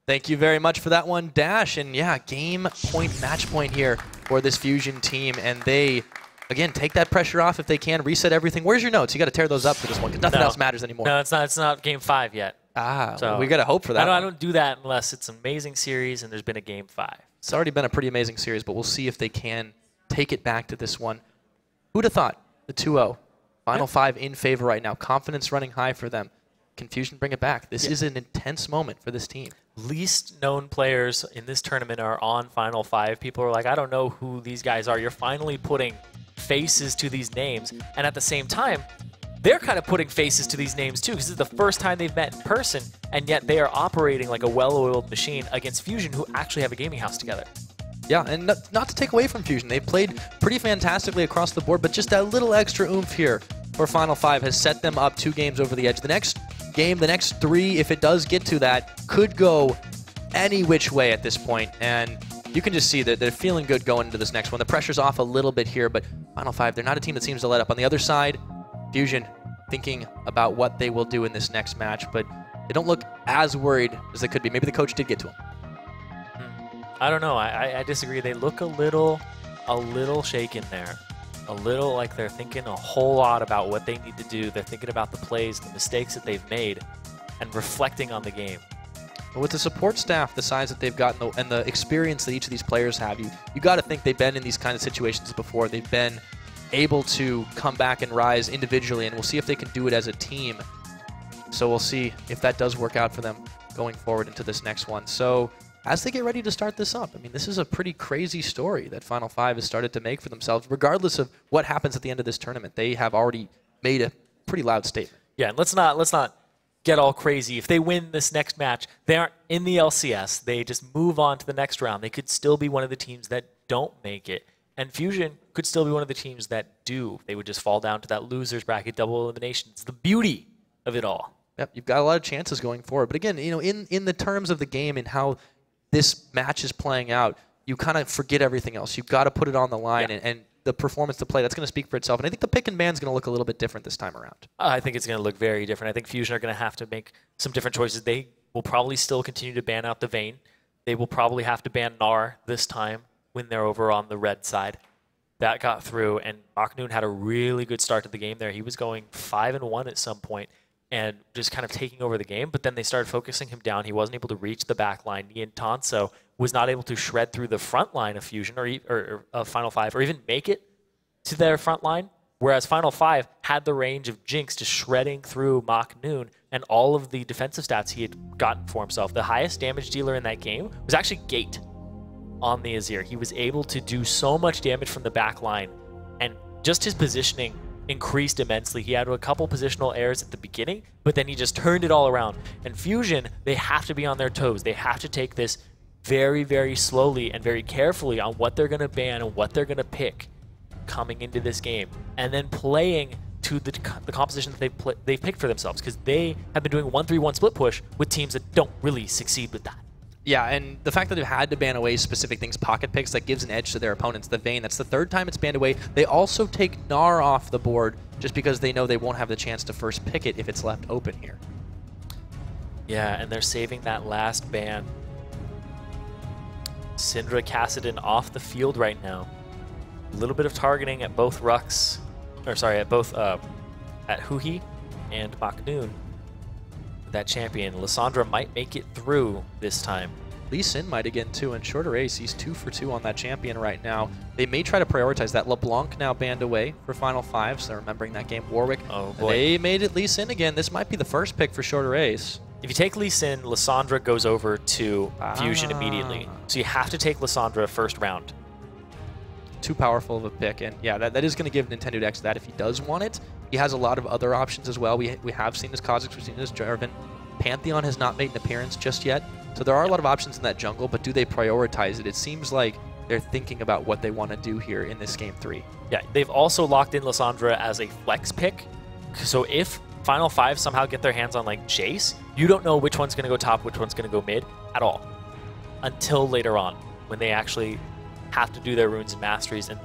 Thank you very much for that one, Dash. And yeah, game point, match point here for this Fusion team. And they, again, take that pressure off if they can, reset everything. Where's your notes? You got to tear those up for this one because nothing else matters anymore. No, it's not game 5 yet. So well, we got to hope for that. I don't do that unless it's an amazing series and there's been a game 5. It's already been a pretty amazing series, but we'll see if they can take it back to this one. Who'd have thought? The 2-0. Final 5 in favor right now. Confidence running high for them. Confusion bring it back. This is an intense moment for this team. Least known players in this tournament are on Final 5. People are like, I don't know who these guys are. You're finally putting faces to these names. And at the same time, they're kind of putting faces to these names too, because this is the first time they've met in person, and yet they are operating like a well-oiled machine against Fusion, who actually have a gaming house together. Yeah, and not to take away from Fusion. They've played pretty fantastically across the board, but just that little extra oomph here for Final 5 has set them up 2 games over the edge. The next game, the next 3, if it does get to that, could go any which way at this point, and you can just see that they're feeling good going into this next one. The pressure's off a little bit here, but Final 5, they're not a team that seems to let up. On the other side, Fusion thinking about what they will do in this next match, but they don't look as worried as they could be. Maybe the coach did get to them. I don't know. I disagree. They look a little shaken there. A little like they're thinking a whole lot about what they need to do. They're thinking about the plays, the mistakes that they've made, and reflecting on the game. But with the support staff, the size that they've got, and the experience that each of these players have, you got to think they've been in these kind of situations before. They've been able to come back and rise individually, and we'll see if they can do it as a team. So we'll see if that does work out for them going forward into this next one. So as they get ready to start this up, I mean, this is a pretty crazy story that Final 5 has started to make for themselves. Regardless of what happens at the end of this tournament, they have already made a pretty loud statement. Yeah, and let's not get all crazy. If they win this next match, they aren't in the LCS. They just move on to the next round. They could still be one of the teams that don't make it. And Fusion could still be one of the teams that do. They would just fall down to that loser's bracket, double elimination. It's the beauty of it all. Yep, you've got a lot of chances going forward. But again, you know, in the terms of the game and how this match is playing out, you kind of forget everything else. You've got to put it on the line, and the performance to play, that's going to speak for itself. And I think the pick and ban's going to look a little bit different this time around. I think it's going to look very different. I think Fusion are going to have to make some different choices. They will probably still continue to ban out the Vayne. They will probably have to ban Gnar this time when they're over on the red side. That got through, and Maknoon had a really good start to the game there. He was going 5-1 at some point and just kind of taking over the game, but then they started focusing him down. He wasn't able to reach the back line. Nian Tanso was not able to shred through the front line of Fusion or Final 5 or even make it to their front line, whereas Final 5 had the range of Jinx just shredding through Maknoon and all of the defensive stats he had gotten for himself. The highest damage dealer in that game was actually Gate on the Azir. He was able to do so much damage from the back line, and just his positioning increased immensely. He had a couple positional errors at the beginning, but then he just turned it all around. And Fusion, they have to be on their toes. They have to take this very, very slowly and very carefully on what they're going to ban and what they're going to pick coming into this game, and then playing to the composition that they've picked for themselves, because they have been doing 1-3-1 split push with teams that don't really succeed with that. Yeah, and the fact that they've had to ban away specific things, pocket picks, that gives an edge to their opponents. The Vayne, that's the 3rd time it's banned away. They also take Gnar off the board just because they know they won't have the chance to first pick it if it's left open here. Yeah, and they're saving that last ban. Syndra Kassadin off the field right now. A little bit of targeting at both Rux, or sorry, at both at Huhi and Maknoon. That champion, Lissandra might make it through this time. Lee Sin might again too, and Shorter Ace, he's 2 for 2 on that champion right now. They may try to prioritize that. LeBlanc now banned away for Final 5, so they're remembering that game. Warwick, oh boy. They made it Lee Sin again. This might be the first pick for Shorter Ace. If you take Lee Sin, Lissandra goes over to Fusion immediately. So you have to take Lissandra first round. Too powerful of a pick, and yeah, that is going to give Nintendo X that if he does want it. He has a lot of other options as well. We have seen his Kha'Zix, we've seen his Jarvan. Pantheon has not made an appearance just yet, so there are a lot of options in that jungle, but do they prioritize it? It seems like they're thinking about what they want to do here in this Game 3. Yeah, they've also locked in Lissandra as a flex pick, so if Final 5 somehow get their hands on like Jace, you don't know which one's going to go top, which one's going to go mid at all, until later on, when they actually have to do their runes and masteries, and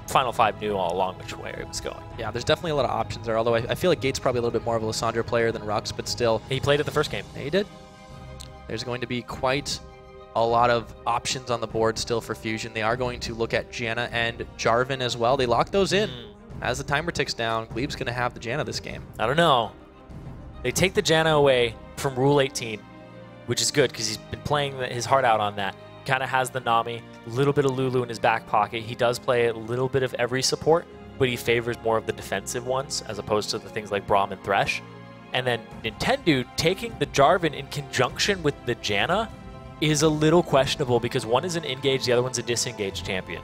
Final 5 knew all along which way it was going. Yeah, there's definitely a lot of options there, although I feel like Gate's probably a little bit more of a Lissandra player than Rux, but still. He played it the first game. He did. There's going to be quite a lot of options on the board still for Fusion. They are going to look at Janna and Jarvan as well. They lock those in. As the timer ticks down, Glebe's going to have the Janna this game. I don't know. They take the Janna away from Rule 18, which is good because he's been playing his heart out on that. Kind of has the Nami, a little bit of Lulu in his back pocket. He does play a little bit of every support, but he favors more of the defensive ones as opposed to the things like Braum and Thresh. And then Nintendo taking the Jarvan in conjunction with the Janna is a little questionable because one is an engage, the other one's a disengaged champion.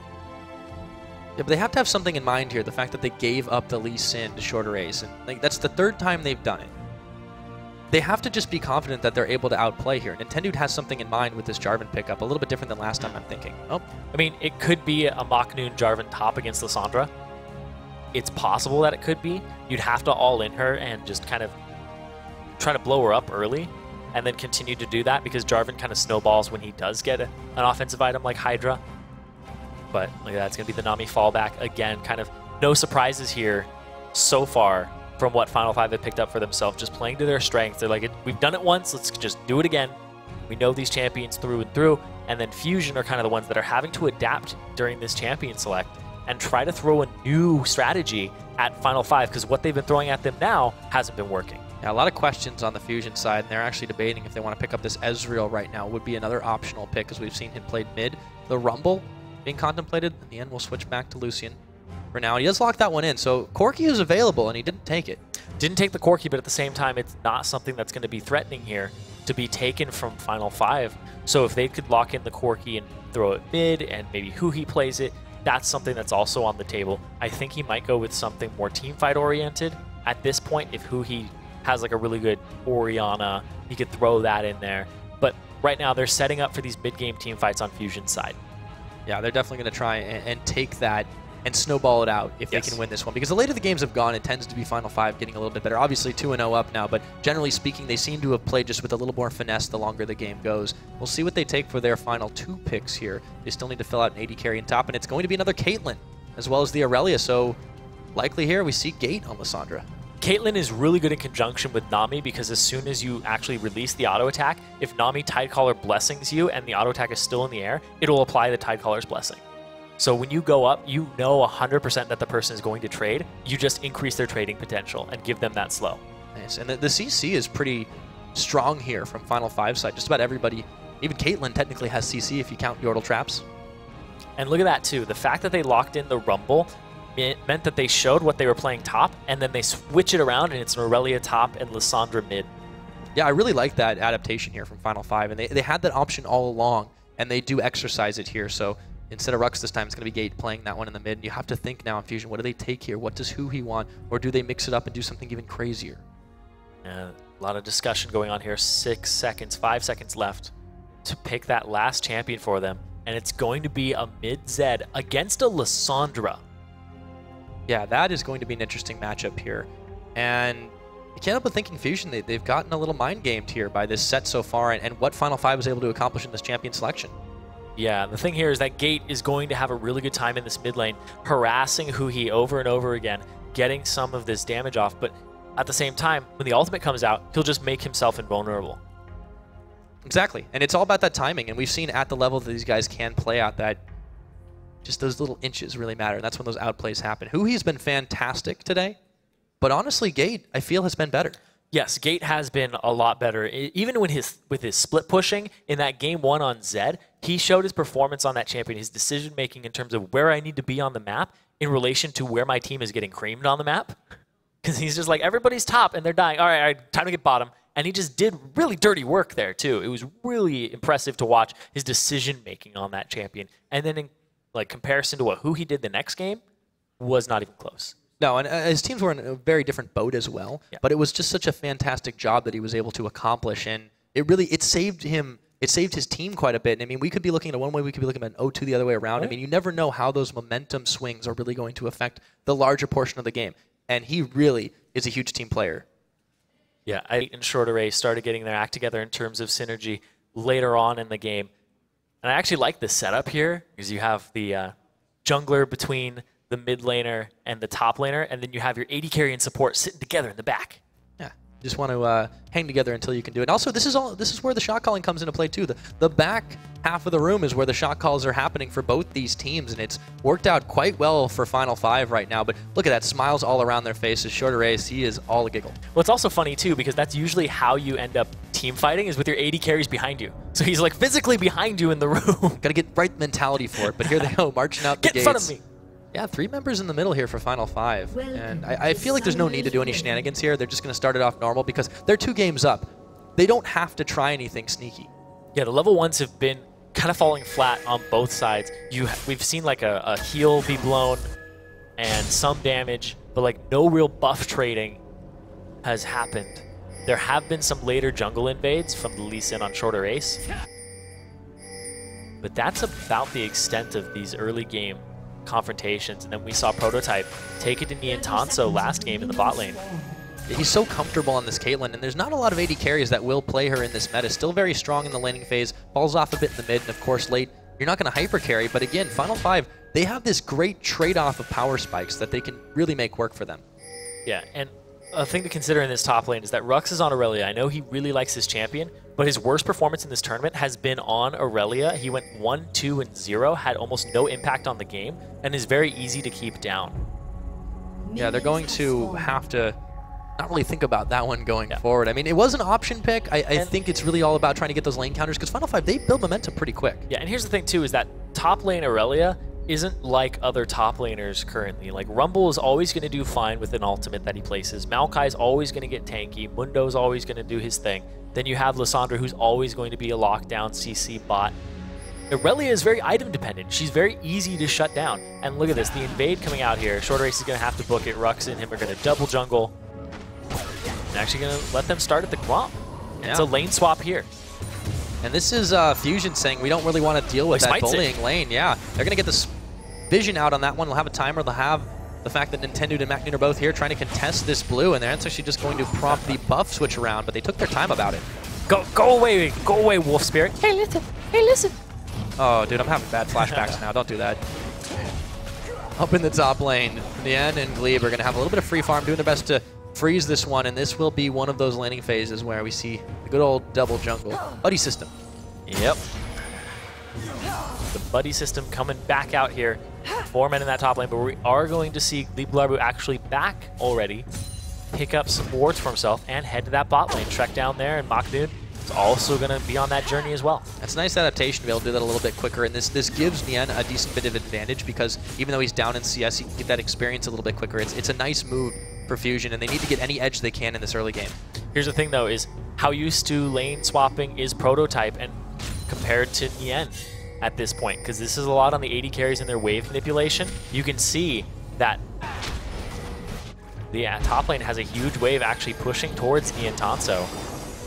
Yeah, but they have to have something in mind here. The fact that they gave up the Lee Sin to Shorter Ace, and like that's the third time they've done it. They have to just be confident that they're able to outplay here. Nintendo has something in mind with this Jarvan pickup, a little bit different than last time, I'm thinking. Oh, I mean, it could be a Machnoon Jarvan top against Lissandra. It's possible that it could be. You'd have to all in her and just kind of try to blow her up early and then continue to do that because Jarvan kind of snowballs when he does get an offensive item like Hydra. But look at that, it's going to be the Nami fallback again. Kind of no surprises here so far from what Final 5 have picked up for themselves, just playing to their strengths. They're like, we've done it once, let's just do it again. We know these champions through and through. And then Fusion are kind of the ones that are having to adapt during this champion select and try to throw a new strategy at Final 5 because what they've been throwing at them now hasn't been working. Yeah, a lot of questions on the Fusion side, and they're actually debating if they want to pick up this Ezreal right now. Would be another optional pick because we've seen him played mid. The Rumble being contemplated. In the end, we'll switch back to Lucian for now. He does lock that one in, so Corki is available, and he didn't take it. Didn't take the Corki, but at the same time, it's not something that's going to be threatening here to be taken from Final 5. So if they could lock in the Corki and throw it mid, and maybe Huhi plays it, that's something that's also on the table. I think he might go with something more teamfight oriented. At this point, if Huhi has like a really good Orianna, he could throw that in there. But right now, they're setting up for these mid-game team fights on Fusion's side. Yeah, they're definitely going to try and take that and snowball it out if they can win this one. Because the later the games have gone, it tends to be Final 5 getting a little bit better. Obviously 2-0 up now, but generally speaking, they seem to have played just with a little more finesse the longer the game goes. We'll see what they take for their final 2 picks here. They still need to fill out an AD carry on top, and it's going to be another Caitlyn, as well as the Aurelia. So likely here we see Gate on Lissandra. Caitlyn is really good in conjunction with Nami because as soon as you actually release the auto attack, if Nami Tidecaller blessings you and the auto attack is still in the air, it'll apply the Tidecaller's blessing. So when you go up, you know 100% that the person is going to trade. You just increase their trading potential and give them that slow. Nice. And the CC is pretty strong here from Final 5 side. Just about everybody, even Caitlyn technically has CC if you count Yordle traps. And look at that too. The fact that they locked in the Rumble meant that they showed what they were playing top, and then they switch it around, and it's an Aurelia top and Lissandra mid. Yeah, I really like that adaptation here from Final 5, and they had that option all along, and they do exercise it here. So instead of Rux this time, it's going to be Gate playing that one in the mid. And you have to think now in Fusion, what do they take here? What does Huhi want? Or do they mix it up and do something even crazier? A lot of discussion going on here. 6 seconds, 5 seconds left to pick that last champion for them, and it's going to be a mid-Zed against a Lissandra. Yeah, that is going to be an interesting matchup here. And I can't help but thinking Fusion, they've gotten a little mind-gamed here by this set so far and what Final 5 was able to accomplish in this champion selection. Yeah, the thing here is that Gate is going to have a really good time in this mid lane, harassing Huhi over and over again, getting some of this damage off, but at the same time, when the ultimate comes out, he'll just make himself invulnerable. Exactly, and it's all about that timing, and we've seen at the level that these guys can play out that just those little inches really matter, and that's when those outplays happen. Huhi's been fantastic today, but honestly, Gate, I feel, has been better. Yes, Gate has been a lot better. Even with his split pushing in that game 1 on Zed, he showed his performance on that champion, his decision making in terms of where I need to be on the map in relation to where my team is getting creamed on the map. Because he's just like, everybody's top and they're dying. All right, time to get bottom. And he just did really dirty work there too. It was really impressive to watch his decision making on that champion. And then in like comparison to who he did the next game, was not even close. No, and his teams were in a very different boat as well. Yeah. But it was just such a fantastic job that he was able to accomplish, and it saved him. It saved his team quite a bit. And I mean, we could be looking at it one way, we could be looking at an 0-2 the other way around. Right. I mean, you never know how those momentum swings are really going to affect the larger portion of the game. And he really is a huge team player. Yeah, and Shorter Ace started getting their act together in terms of synergy later on in the game. And I actually like this setup here because you have the jungler between the mid laner and the top laner, and then you have your AD carry and support sitting together in the back. Yeah, You just want to hang together until you can do it. And also, this is where the shot calling comes into play too. The back half of the room is where the shot calls are happening for both these teams, and it's worked out quite well for Final 5 right now. But look at that, smiles all around their faces. Shorter Ace, he is all a giggle. Well, it's also funny too, because that's usually how you end up team fighting, is with your AD carries behind you. So he's like physically behind you in the room. Got to get right mentality for it. But here they go, marching out the gates. Get in front of me. Yeah, 3 members in the middle here for Final 5. And I feel like there's no need to do any shenanigans here. They're just going to start it off normal because they're 2 games up. They don't have to try anything sneaky. Yeah, the level 1s have been kind of falling flat on both sides. We've seen like a heal be blown and some damage, but like no real buff trading has happened. There have been some later jungle invades from the Lee Sin on Shorter Ace, but that's about the extent of these early game confrontations. And then we saw Prototype take it to Niantanso last game in the bot lane. He's so comfortable on this Caitlyn, and there's not a lot of AD carries that will play her in this meta. Still very strong in the laning phase, falls off a bit in the mid, and of course late, you're not going to hyper carry. But again, Final 5, they have this great trade-off of power spikes that they can really make work for them. Yeah, and a thing to consider in this top lane is that Rux is on Aurelia. I know he really likes his champion, but his worst performance in this tournament has been on Aurelia. He went 1, 2, and 0, had almost no impact on the game, and is very easy to keep down. Yeah, they're going to have to not really think about that one going forward. I mean, it was an option pick. I think it's really all about trying to get those lane counters, because Final 5, they build momentum pretty quick. Yeah, and here's the thing too, is that top lane Aurelia isn't like other top laners currently. Like, Rumble is always going to do fine with an ultimate that he places. Maokai's always going to get tanky. Mundo's always going to do his thing. Then you have Lissandra, who's always going to be a lockdown CC bot. Aurelia is very item dependent. She's very easy to shut down. And look at this, the invade coming out here. Shorter Ace is going to have to book it. Rux and him are going to double jungle. And actually going to let them start at the Gromp. Yeah. It's a lane swap here. And this is Fusion saying we don't really want to deal with that bullying lane. Yeah, they're going to get this vision out on that one. They'll have a timer. They'll have the fact that Nintendo and MacNoon are both here trying to contest this blue, and they're actually just going to prompt the buff switch around, but they took their time about it. Go away, Wolf Spirit. Hey, listen. Oh, dude, I'm having bad flashbacks now. Don't do that. Up in the top lane, Nien and Glebe are going to have a little bit of free farm, doing their best to freeze this one, and this will be one of those laning phases where we see the good old double jungle buddy system. Yep. The buddy system coming back out here. 4 men in that top lane, but we are going to see Glebe Larbu actually back already, pick up some wards for himself, and head to that bot lane. Trek down there, and MacNoon is also going to be on that journey as well. That's a nice adaptation to be able to do that a little bit quicker, and this gives Nien a decent bit of advantage, because even though he's down in CS, he can get that experience a little bit quicker. It's a nice move for Fusion, and they need to get any edge they can in this early game. Here's the thing, though, is how used to lane swapping is Prototype and compared to Nien at this point, because this is a lot on the AD carries and their wave manipulation. You can see that the top lane has a huge wave actually pushing towards Niantanso,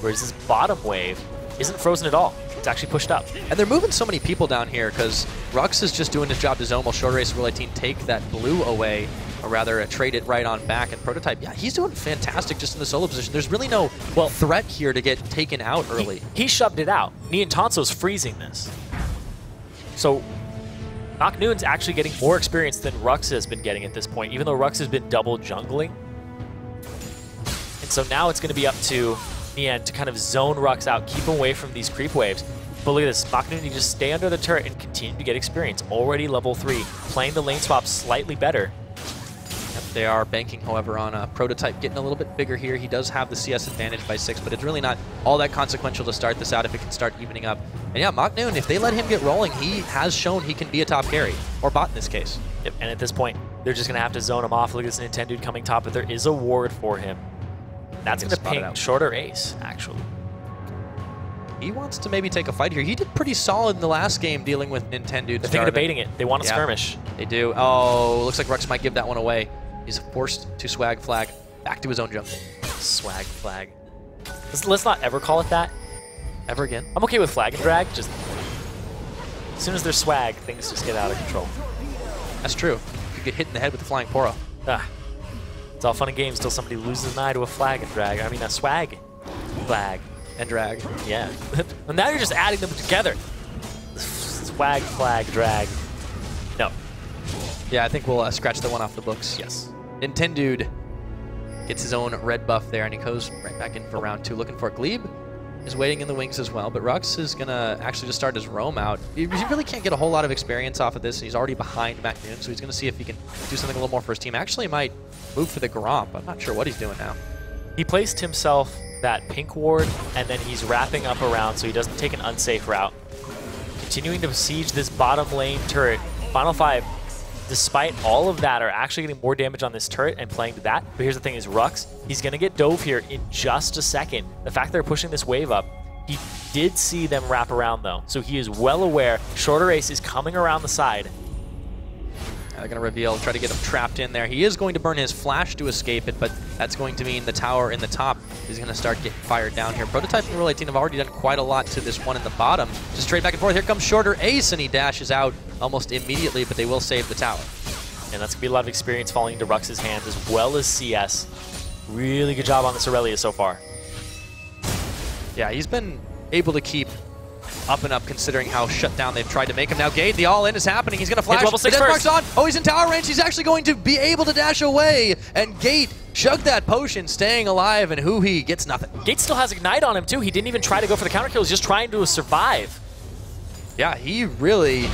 whereas this bottom wave isn't frozen at all. It's actually pushed up. And they're moving so many people down here, because Rux is just doing his job to zone while Shorter Ace and Relay Team take that blue away, or rather trade it right on back. And Prototype, yeah, he's doing fantastic just in the solo position. There's really no threat here to get taken out early. He shoved it out. Niantanso's freezing this. So MacNoon's actually getting more experience than Rux has been getting at this point, even though Rux has been double jungling. And so now it's going to be up to Nien to kind of zone Rux out, keep him away from these creep waves. But look at this, MacNoon, you just stay under the turret and continue to get experience. Already level 3, playing the lane swap slightly better. They are banking, however, on a Prototype getting a little bit bigger here. He does have the CS advantage by 6, but it's really not all that consequential to start this out if it can start evening up. And yeah, MacNoon, if they let him get rolling, he has shown he can be a top carry, or bot in this case. Yep, and at this point, they're just going to have to zone him off. Look at this Nintendo coming top, but there is a ward for him. That's going to ping Shorter Ace, actually. He wants to maybe take a fight here. He did pretty solid in the last game dealing with Nintendo. They're thinking of baiting it. They want a skirmish. They do. Oh, looks like Rux might give that one away. He's forced to swag flag back to his own jungle. Swag flag. Let's not ever call it that. Ever again. I'm okay with flag and drag. Just as soon as there's swag, things just get out of control. That's true. You get hit in the head with the flying Poro. It's all fun and games till somebody loses an eye to a flag and drag. I mean, a swag flag and drag. Yeah. And now you're just adding them together. Swag, flag, drag. No. Yeah, I think we'll scratch that one off the books. Yes. Nintendo gets his own red buff there, and he goes right back in for round 2, looking for Glebe. Is waiting in the wings as well, but Rux is going to actually just start his roam out. He really can't get a whole lot of experience off of this, and he's already behind MacNoon, so he's going to see if he can do something a little more for his team. Actually might move for the Gromp. I'm not sure what he's doing now. He placed himself that pink ward, and then he's wrapping up around so he doesn't take an unsafe route. Continuing to besiege this bottom lane turret. Final 5, despite all of that, are actually getting more damage on this turret and playing to that. But here's the thing is Rux, he's going to get dove here in just a second. The fact they're pushing this wave up, he did see them wrap around though. So he is well aware. Shorter Ace is coming around the side. They're going to reveal, try to get him trapped in there. He is going to burn his flash to escape it, but that's going to mean the tower in the top is going to start getting fired down here. Prototype and Rule 18 have already done quite a lot to this one in the bottom. Just trade back and forth. Here comes Shorter Ace, and he dashes out almost immediately, but they will save the tower. And that's going to be a lot of experience falling into Rux's hands as well as CS. Really good job on this Aurelia so far. Yeah, he's been able to keep up and up considering how shut down they've tried to make him. Now Gate, the all-in is happening. He's going to flash. Level 6 the death first. mark's on. Oh, he's in tower range. He's actually going to be able to dash away. And Gate chugged that potion, staying alive, and Huhi gets nothing. Gate still has Ignite on him too. He didn't even try to go for the counter kill. He's just trying to survive. Yeah, he really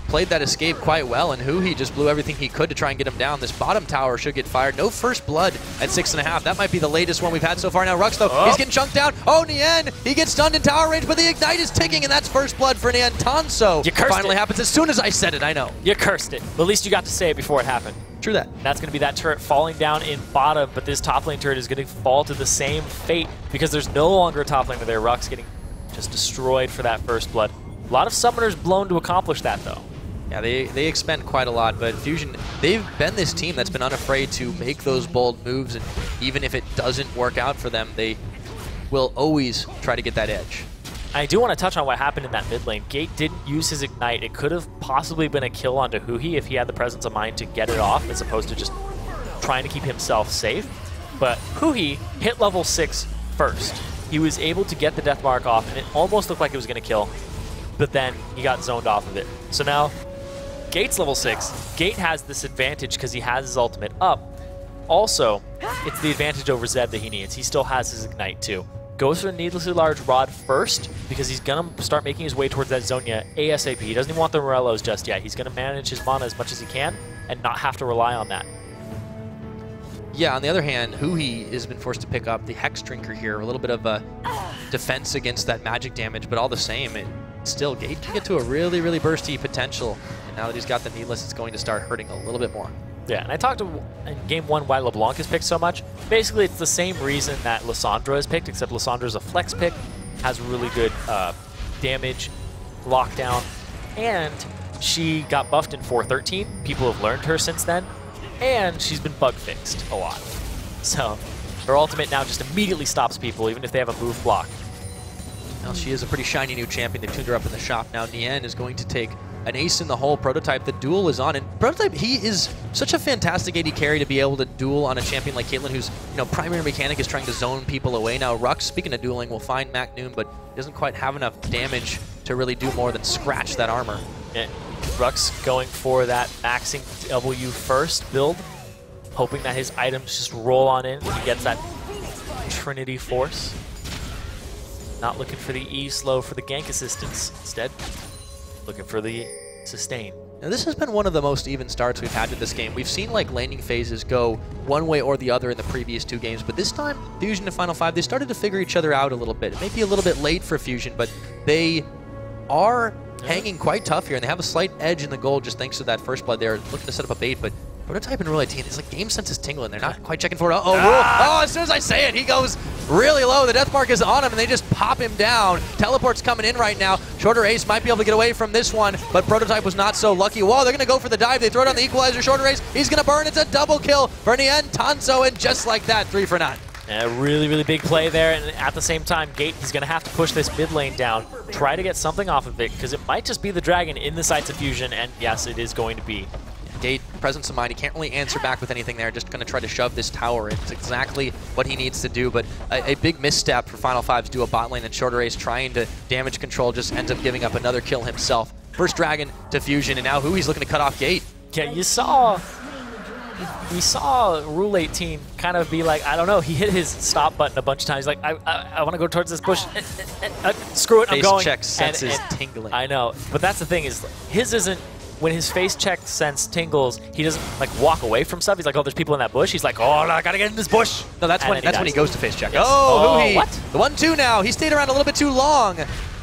played that escape quite well, and Huhi just blew everything he could to try and get him down. This bottom tower should get fired. No first blood at 6.5. That might be the latest one we've had so far. Now Rux, though, he's getting chunked down. Oh, Nien, he gets stunned in tower range, but the Ignite is ticking, and that's first blood for Nien. Tanso finally happens as soon as I said it, I know. You cursed it. But at least you got to say it before it happened. True that. That's going to be that turret falling down in bottom, but this top lane turret is going to fall to the same fate because there's no longer a top laner there. Rux getting just destroyed for that first blood. A lot of summoners blown to accomplish that, though. Yeah, they expend quite a lot, but Fusion, they've been this team that's been unafraid to make those bold moves, and even if it doesn't work out for them, they will always try to get that edge. I do want to touch on what happened in that mid lane. Gate didn't use his Ignite. It could have possibly been a kill onto Huhi if he had the presence of mind to get it off, as opposed to just trying to keep himself safe. But Huhi hit level 6 first. He was able to get the death mark off, and it almost looked like it was going to kill, but then he got zoned off of it. So now Gate's level 6. Gate has this advantage because he has his ultimate up. Also, it's the advantage over Zed that he needs. He still has his Ignite too. Goes for a needlessly large rod first because he's going to start making his way towards that Zonia ASAP. He doesn't even want the Morellos just yet. He's going to manage his mana as much as he can and not have to rely on that. Yeah, on the other hand, Huhi has been forced to pick up the Hex Drinker here. A little bit of a defense against that magic damage, but all the same, still, Gate can get to a really, really bursty potential. And now that he's got the Needless, it's going to start hurting a little bit more. Yeah, and I talked in Game 1 why LeBlanc is picked so much. Basically, it's the same reason that Lissandra is picked, except Lissandra's a flex pick, has really good damage, lockdown, and she got buffed in 4.13. People have learned her since then, and she's been bug fixed a lot. So her ultimate now just immediately stops people, even if they have a move block. Now she is a pretty shiny new champion. They've tuned her up in the shop. Now Nien is going to take an ace in the hole. Prototype, the duel is on. And Prototype, he is such a fantastic AD carry to be able to duel on a champion like Caitlyn, whose primary mechanic is trying to zone people away. Now Rux, speaking of dueling, will find MacNoon, but doesn't quite have enough damage to really do more than scratch that armor. Yeah. Rux going for that maxing W first build, hoping that his items just roll on in when he gets that Trinity Force. Not looking for the E slow for the gank assistance. Instead, looking for the sustain. Now this has been one of the most even starts we've had to this game. We've seen like laning phases go one way or the other in the previous 2 games, but this time, Fusion and Final 5, they started to figure each other out a little bit. It may be a little bit late for Fusion, but they are hanging quite tough here, and they have a slight edge in the goal just thanks to that first blood there, looking to set up a bait, but Prototype and Rule 18, it's like game sense is tingling. They're not quite checking for it. Uh-oh, Oh, as soon as I say it, he goes really low. The death mark is on him, and they just pop him down. Teleport's coming in right now. Shorter Ace might be able to get away from this one, but Prototype was not so lucky. Whoa, they're going to go for the dive. They throw down the equalizer. Shorter Ace, he's going to burn. It's a double kill for Nien, Tanso, and just like that, 3 for 9. A really, really big play there, and at the same time, Gate, he's going to have to push this mid lane down, try to get something off of it, because it might just be the dragon in the sights of Fusion, and yes, it is going to be. Gate, presence of mind, he can't really answer back with anything there, just going to try to shove this tower in. It's exactly what he needs to do, but a big misstep for Final 5's duo bot lane, and Shorter Ace trying to damage control just ends up giving up another kill himself. First dragon to Fusion, and now Hui's looking to cut off Gate. Yeah, you saw we saw Rule 18 kind of be like, I don't know, he hit his stop button a bunch of times. He's like, I want to go towards this bush. Screw it, I'm going. Face check sense is tingling. I know, but that's the thing is, his isn't, when his face check sense tingles, he doesn't like walk away from stuff. He's like, oh, there's people in that bush. He's like, oh, no, I gotta get in this bush. No, that's when he goes to face check. Yes. Oh, Huhi. What? The 1-2 now. He stayed around a little bit too long.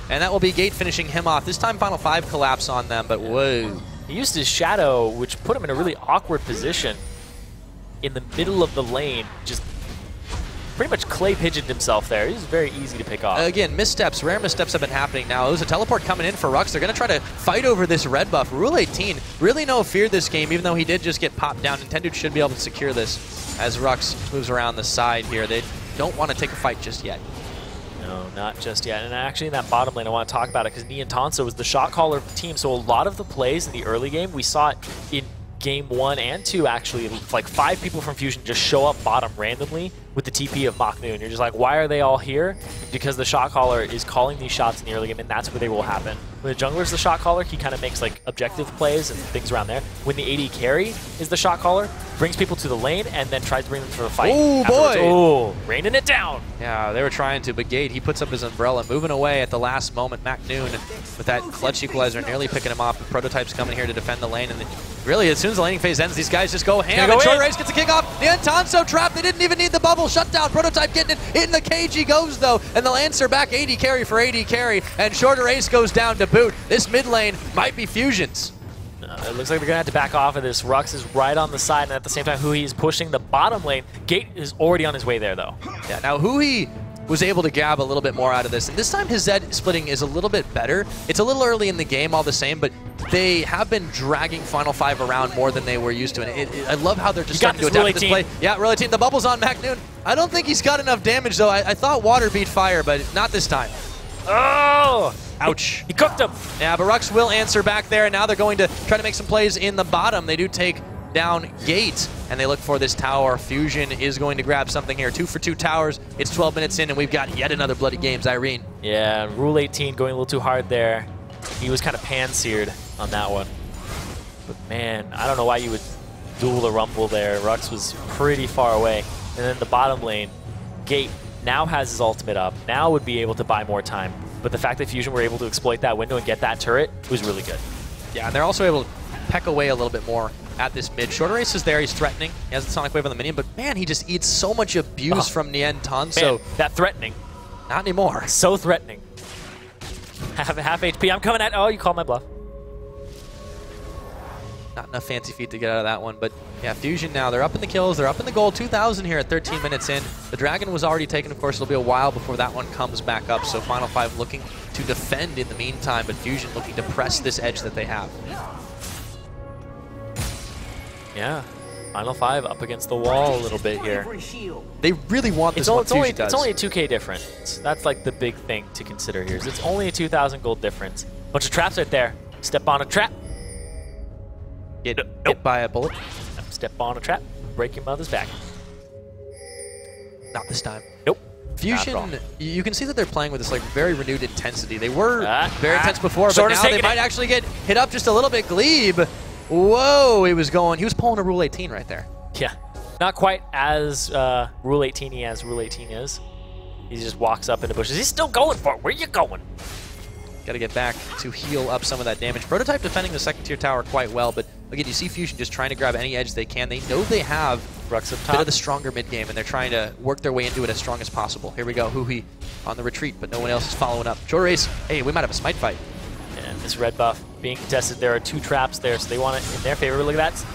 And that will be Gate finishing him off. This time, Final 5 collapse on them, but whoa. He used his shadow, which put him in a really awkward position in the middle of the lane. Just pretty much clay pigeoned himself there. He was very easy to pick off. Again, missteps, rare missteps have been happening now. There's a teleport coming in for Rux. They're going to try to fight over this red buff. Rule 18, really no fear this game, even though he did just get popped down. Nintendo should be able to secure this as Rux moves around the side here. They don't want to take a fight just yet. No, not just yet. And actually in that bottom lane, I want to talk about it because Ni and Tanso was the shot caller team. So a lot of the plays in the early game, we saw it in game 1 and 2 actually. Like 5 people from Fusion just show up bottom randomly with the TP of Maknoon. You're just like, why are they all here? Because the shot caller is calling these shots in the early game, and that's where they will happen. When the jungler's the shot caller, he kind of makes like objective plays and things around there. When the AD carry is the shot caller, brings people to the lane and then tries to bring them to the fight. Oh boy! Oh, raining it down. Yeah, they were trying to, but Gate, he puts up his umbrella, moving away at the last moment. Maknoon with that clutch equalizer nearly picking him off. The prototype's coming here to defend the lane, and then really, as soon as the laning phase ends, these guys just go ham. And Short Race gets a kickoff. The Tanso trap. They didn't even need the bubble. Shutdown. Prototype getting it. In the cage he goes, though. And the Lancer back 80 carry for 80 carry. And Shorter Race goes down to boot. This mid lane might be Fusion's. It looks like they're going to have to back off of this. Rux is right on the side, and at the same time, Huhi is pushing the bottom lane. Gate is already on his way there, though. Yeah, now Huhi was able to grab a little bit more out of this. And this time his Zed splitting is a little bit better. It's a little early in the game all the same, but they have been dragging Final 5 around more than they were used to. And I love how they're just starting to adapt to this play. Yeah, Rule 18. The bubble's on Maknoon. I don't think he's got enough damage, though. I thought water beat fire, but not this time. Oh! Ouch. He cooked him. Yeah, but Rux will answer back there, and now they're going to try to make some plays in the bottom. They do take down Gate, and they look for this tower. Fusion is going to grab something here. 2 for 2 towers. It's 12 minutes in, and we've got yet another bloody games. Irene. Yeah, Rule 18 going a little too hard there. He was kind of pan-seared on that one. But man, I don't know why you would duel the Rumble there. Rux was pretty far away. And then the bottom lane, Gate now has his ultimate up. Now would be able to buy more time. But the fact that Fusion were able to exploit that window and get that turret was really good. Yeah, and they're also able to peck away a little bit more at this mid. Shorter Race is there. He's threatening. He has the Sonic Wave on the minion, but man, he just eats so much abuse from Nien Tanso. That threatening. Not anymore. So threatening. Half HP. I'm coming at. Oh, you called my bluff. Not enough fancy feet to get out of that one, but yeah, Fusion now, they're up in the kills, they're up in the gold, 2,000 here at 13 minutes in. The Dragon was already taken, of course, it'll be a while before that one comes back up, so Final 5 looking to defend in the meantime, but Fusion looking to press this edge that they have. Yeah, Final 5 up against the wall a little bit here. They really want this one, Fusion does. It's only a 2K difference. That's like the big thing to consider here. Is it's only a 2,000 gold difference. Bunch of traps right there. Step on a trap. Get hit by a bullet. Step on a trap, break your mother's back. Not this time. Nope. Fusion, you can see that they're playing with this like very renewed intensity. They were very intense before, but now they might actually get hit up just a little bit. Glebe, whoa, he was pulling a Rule 18 right there. Yeah, not quite as Rule 18-y as Rule 18 is. He just walks up in the bushes. He's still going for it. Where you going? Got to get back to heal up some of that damage. Prototype defending the second tier tower quite well, but again, you see Fusion just trying to grab any edge they can. They know they have Rux up top. A bit of the stronger mid game, and they're trying to work their way into it as strong as possible. Here we go, Huhi on the retreat, but no one else is following up. Short Race, hey, we might have a smite fight. And this red buff being contested, there are 2 traps there, so they want it in their favor. Look at that.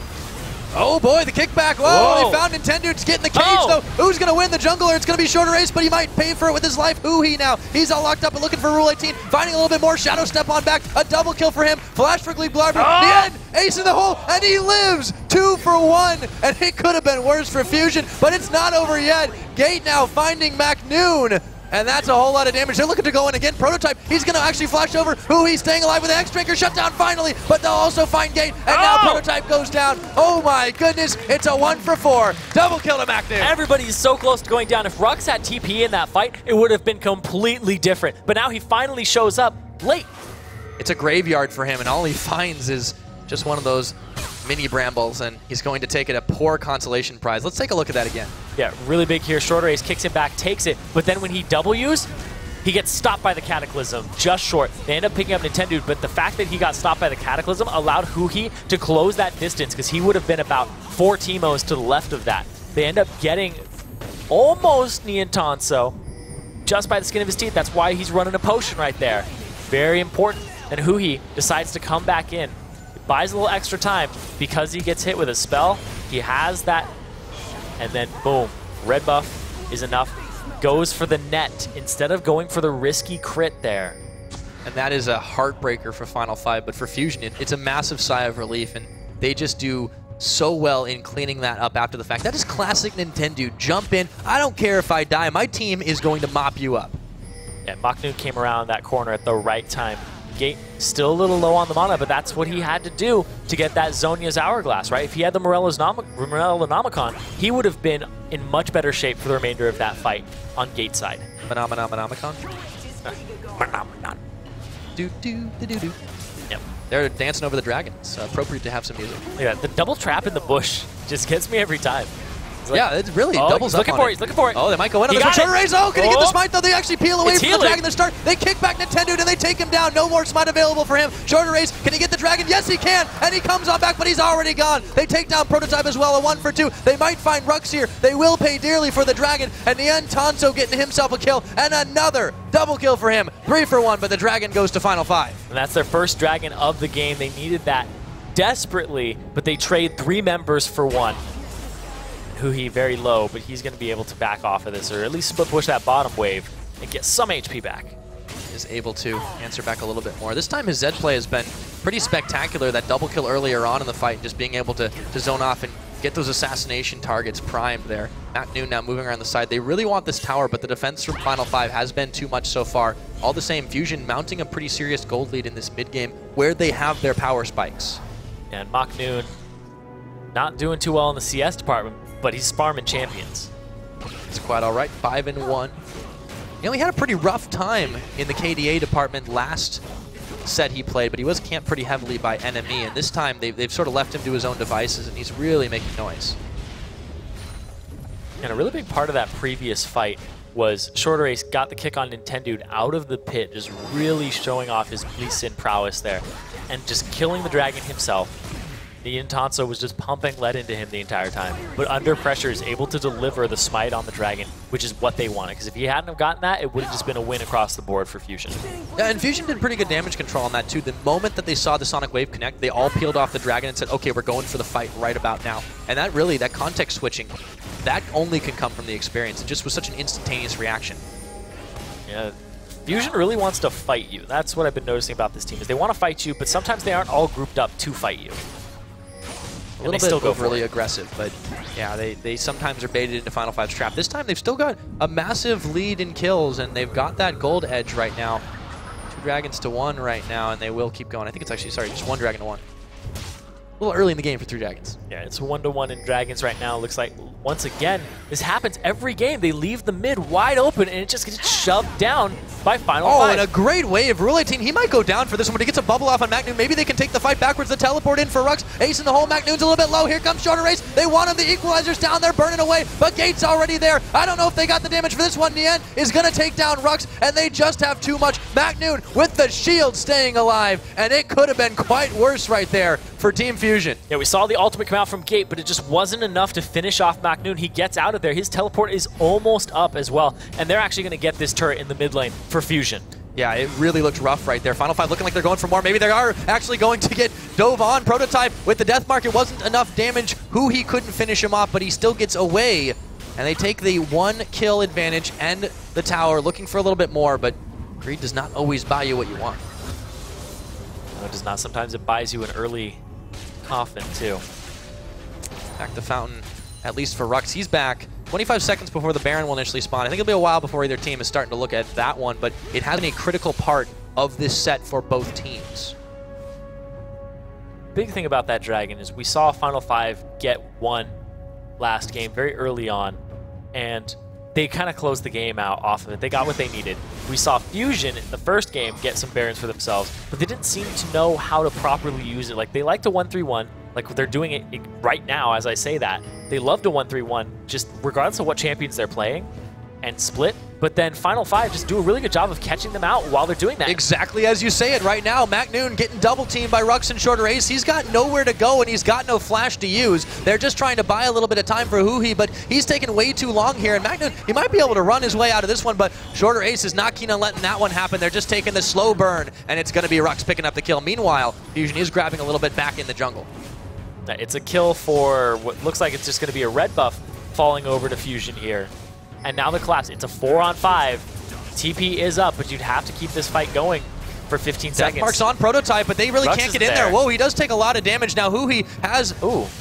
Oh boy, the kickback. Whoa, they found Nintendo to get in the cage, though. Who's going to win the jungler? It's going to be Shorter Race, but he might pay for it with his life. Huhi now. He's all locked up and looking for Rule 18. Finding a little bit more. Shadow step on back. A double kill for him. Flash for Glebe Glarber. The end. Ace in the hole, and he lives. 2 for 1, and it could have been worse for Fusion, but it's not over yet. Gate now finding Maknoon. And that's a whole lot of damage. They're looking to go in again. Prototype, he's going to actually flash over. Huhi staying alive with an X-Drinker. Shut down finally, but they'll also find Gate. And now Prototype goes down. Oh my goodness, it's a 1 for 4. Double kill to Maknoon. Everybody's so close to going down. If Rux had TP in that fight, it would have been completely different. But now he finally shows up late. It's a graveyard for him, and all he finds is just one of those mini brambles, and he's going to take it a poor consolation prize. Let's take a look at that again. Yeah, really big here. Short Race kicks him back, takes it, but then when he W's, he gets stopped by the Cataclysm, just short. They end up picking up Nintendo, but the fact that he got stopped by the Cataclysm allowed Huhi to close that distance, because he would have been about 4 Teemos to the left of that. They end up getting almost Niantanso just by the skin of his teeth. That's why he's running a potion right there. Very important. And Huhi decides to come back in. Buys a little extra time because he gets hit with a spell. He has that, and then boom, red buff is enough. Goes for the net instead of going for the risky crit there. And that is a heartbreaker for Final 5, but for Fusion, it's a massive sigh of relief, and they just do so well in cleaning that up after the fact. That is classic Nintendo. Jump in. I don't care if I die. My team is going to mop you up. Yeah, Maknoon came around that corner at the right time. Gate still a little low on the mana, but that's what he had to do to get that Zhonya's Hourglass, right? If he had the Morellonomicon, he would have been in much better shape for the remainder of that fight on Gate side. Phenomenomicon. Do. Yep. They're dancing over the dragon. It's appropriate to have some music. Yeah, the double trap in the bush just gets me every time. Like, yeah, it really doubles up on it. He's looking for it. Oh, they might go in on this one. Short Race. Oh, can he get the smite, though? They actually peel away from the dragon. They start. They kick back Nintendo, and they take him down. No more smite available for him. Short Race, can he get the dragon? Yes, he can. And he comes on back, but he's already gone. They take down Prototype as well, a 1 for 2. They might find Rux here. They will pay dearly for the dragon. And Niantanso getting himself a kill. And another double kill for him. 3 for 1, but the dragon goes to Final 5. And that's their first dragon of the game. They needed that desperately, but they trade 3 members for 1. Huhi very low, but he's going to be able to back off of this, or at least split push that bottom wave and get some HP back. Is able to answer back a little bit more. This time his Zed play has been pretty spectacular. That double kill earlier on in the fight, just being able to zone off and get those assassination targets primed there. Maknoon now moving around the side. They really want this tower, but the defense from Final 5 has been too much so far. All the same, Fusion mounting a pretty serious gold lead in this mid game where they have their power spikes. And Maknoon not doing too well in the CS department, but he's sparming champions. It's quite all right, 5 and 1. You know, he had a pretty rough time in the KDA department last set he played, but he was camped pretty heavily by enemy, and this time they've sort of left him to his own devices, and he's really making noise. And a really big part of that previous fight was Short Race got the kick on Nintendo out of the pit, just really showing off his Lee Sin prowess there, and just killing the dragon himself. Niantanso was just pumping lead into him the entire time, but under pressure is able to deliver the smite on the dragon, which is what they wanted, because if he hadn't have gotten that, it would have just been a win across the board for Fusion. Yeah, and Fusion did pretty good damage control on that too. The moment that they saw the Sonic Wave connect, they all peeled off the dragon and said, okay, we're going for the fight right about now. And that really, that context switching, that only can come from the experience. It just was such an instantaneous reaction. Yeah. Fusion really wants to fight you. That's what I've been noticing about this team, is they want to fight you, but sometimes they aren't all grouped up to fight you. A little bit overly aggressive, but yeah, they sometimes are baited into Final 5's trap. This time they've still got a massive lead in kills, and they've got that gold edge right now. 2 dragons to 1 right now, and they will keep going. I think it's actually, sorry, just 1 dragon to 1. A little early in the game for 3 dragons. Yeah, it's 1-1 in dragons right now. Looks like, once again, this happens every game. They leave the mid wide open, and it just gets shoved down by Final 5. Oh, and a great wave. Rule team, he might go down for this one, but he gets a bubble off on Maknoon. Maybe they can take the fight backwards. The teleport in for Rux. Ace in the hole. Maknoon's a little bit low. Here comes Shorter Race. They want him. The equalizer's down there, burning away, but Gate's already there. I don't know if they got the damage for this one. Nien is going to take down Rux, and they just have too much. Maknoon with the shield staying alive, and it could have been quite worse right there for Team Fusion. Yeah, we saw the ultimate come out from Gate, but it just wasn't enough to finish off Maknoon. He gets out of there. His teleport is almost up as well, and they're actually going to get this turret in the mid lane for Fusion. Yeah, it really looked rough right there. Final 5 looking like they're going for more. Maybe they are actually going to get dove on. Prototype with the death mark. It wasn't enough damage. He couldn't finish him off, but he still gets away. And they take the 1 kill advantage and the tower, looking for a little bit more, but greed does not always buy you what you want. No, it does not. Sometimes it buys you an early coffin, too. Back to Fountain, at least for Rux. He's back 25 seconds before the Baron will initially spawn. I think it'll be a while before either team is starting to look at that one, but it has been a critical part of this set for both teams. Big thing about that dragon is we saw Final 5 get 1 last game very early on, and they kind of closed the game out off of it. They got what they needed. We saw Fusion in the first game get some Barons for themselves, but they didn't seem to know how to properly use it. Like, they like to 1-3-1, Like they're doing it right now as I say that. They love to 1-3-1, just regardless of what champions they're playing, and split. But then Final 5 just do a really good job of catching them out while they're doing that. Exactly as you say it right now. MacNoon getting double teamed by Rux and Shorter Ace. He's got nowhere to go and he's got no flash to use. They're just trying to buy a little bit of time for Huhi, but he's taking way too long here. And MacNoon, he might be able to run his way out of this one, but Shorter Ace is not keen on letting that one happen. They're just taking the slow burn, and it's going to be Rux picking up the kill. Meanwhile, Fusion is grabbing a little bit back in the jungle. It's a kill for what looks like it's just going to be a red buff falling over to Fusion here. And now the collapse. It's a 4-on-5. TP is up, but you'd have to keep this fight going for 15 seconds. Mark's on Prototype, but they really Rux can't get is in there. there. Whoa, he does take a lot of damage. Now Huhi has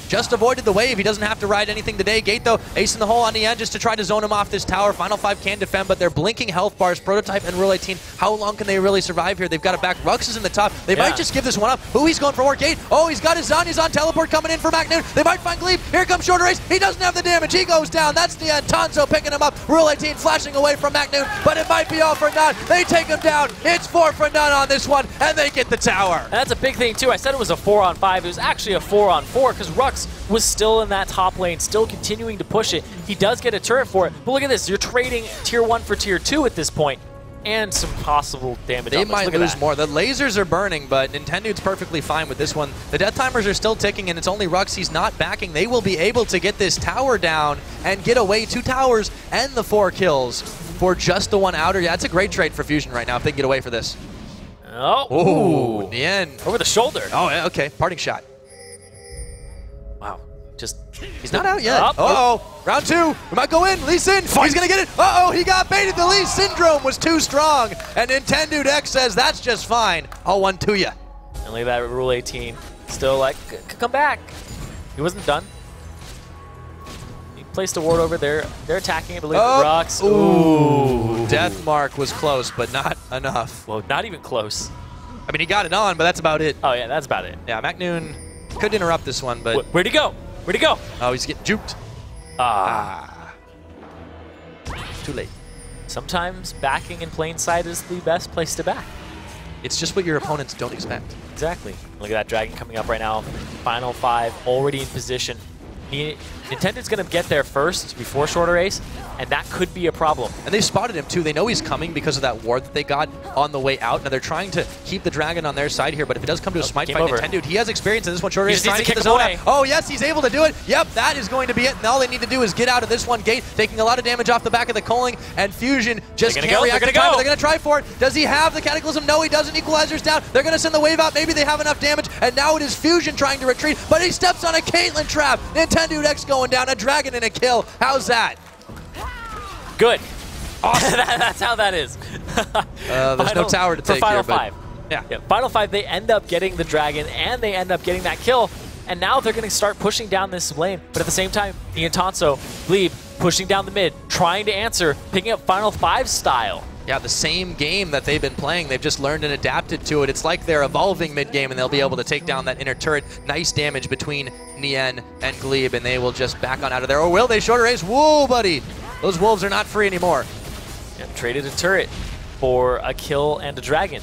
just avoided the wave. He doesn't have to ride anything today. Gate, though, ace in the hole on the end just to try to zone him off this tower. Final 5 can defend, but they're blinking health bars. Prototype and Rule 18, how long can they really survive here? They've got it back. Rux is in the top. They might just give this one up. Huhi's going for more. Gate, oh, he's got his Zanya's on teleport coming in for MacNoon. They might find Glebe. Here comes Shorter Ace. He doesn't have the damage. He goes down. That's the end. Tanzo picking him up. Rule 18 flashing away from MacNoon, but it might be all for naught. They take him down. It's 4 for none on this one, and they get the tower. And that's a big thing too. I said it was a 4-on-5. It was actually a 4-on-4 because Rux was still in that top lane, still continuing to push it. He does get a turret for it, but look at this. You're trading tier 1 for tier 2 at this point, and some possible damage. They might lose more. The lasers are burning, but Nintendo's perfectly fine with this one. The death timers are still ticking, and it's only Rux he's not backing. They will be able to get this tower down and get away 2 towers and the 4 kills for just the 1 outer. Yeah, it's a great trade for Fusion right now if they can get away for this. Oh, in the end. Over the shoulder. Oh, yeah, okay. Parting shot. Wow. Just he's not out yet. Uh-oh. Round 2. We might go in. Lee Sin. He's going to get it. Uh-oh. He got baited. The Lee Syndrome was too strong. And Nintendo X says that's just fine. I'll one to you. And look at that Rule 18. Still like, come back. He wasn't done. He placed a ward over there. They're attacking, I believe. Rux. Ooh. Death Mark was close, but not enough. Well, not even close. I mean, he got it on, but that's about it. Oh, yeah, that's about it. Yeah, MacNoon could interrupt this one, but... Where'd he go? Where'd he go? Oh, he's getting juked. Too late. Sometimes backing in plain sight is the best place to back. It's just what your opponents don't expect. Exactly. Look at that dragon coming up right now. Final 5 already in position. Nintendo's going to get there first before Shorter Ace, and that could be a problem. And they spotted him too. They know he's coming because of that ward that they got on the way out. Now they're trying to keep the dragon on their side here, but if it does come to a smite fight, Nintendo, he has experience in this one. Shorter Ace trying to get the zone out. Oh yes, he's able to do it. Yep, that is going to be it. And all they need to do is get out of this one. Gate taking a lot of damage off the back of the Culling, and Fusion just can't react in time. They're going to try for it. Does he have the Cataclysm? No, he doesn't. Equalizer's down. They're going to send the wave out. Maybe they have enough damage, and now it is Fusion trying to retreat, but he steps on a Caitlyn trap. Nintendo X going down. A dragon and a kill. How's that? Good. Awesome. That's how that is. There's no tower to take for Final here, 5. Yeah. Final 5, they end up getting the dragon, and they end up getting that kill. And now they're going to start pushing down this lane. But at the same time, Ian Tanso, Glebe, pushing down the mid, trying to answer, picking up Final 5 style. Yeah, the same game that they've been playing. They've just learned and adapted to it. It's like they're evolving mid-game, and they'll be able to take down that inner turret. Nice damage between Nien and Glebe, and they will just back on out of there. Or will they? Shorter Ace. Whoa, buddy. Those wolves are not free anymore. And traded a turret for a kill and a dragon.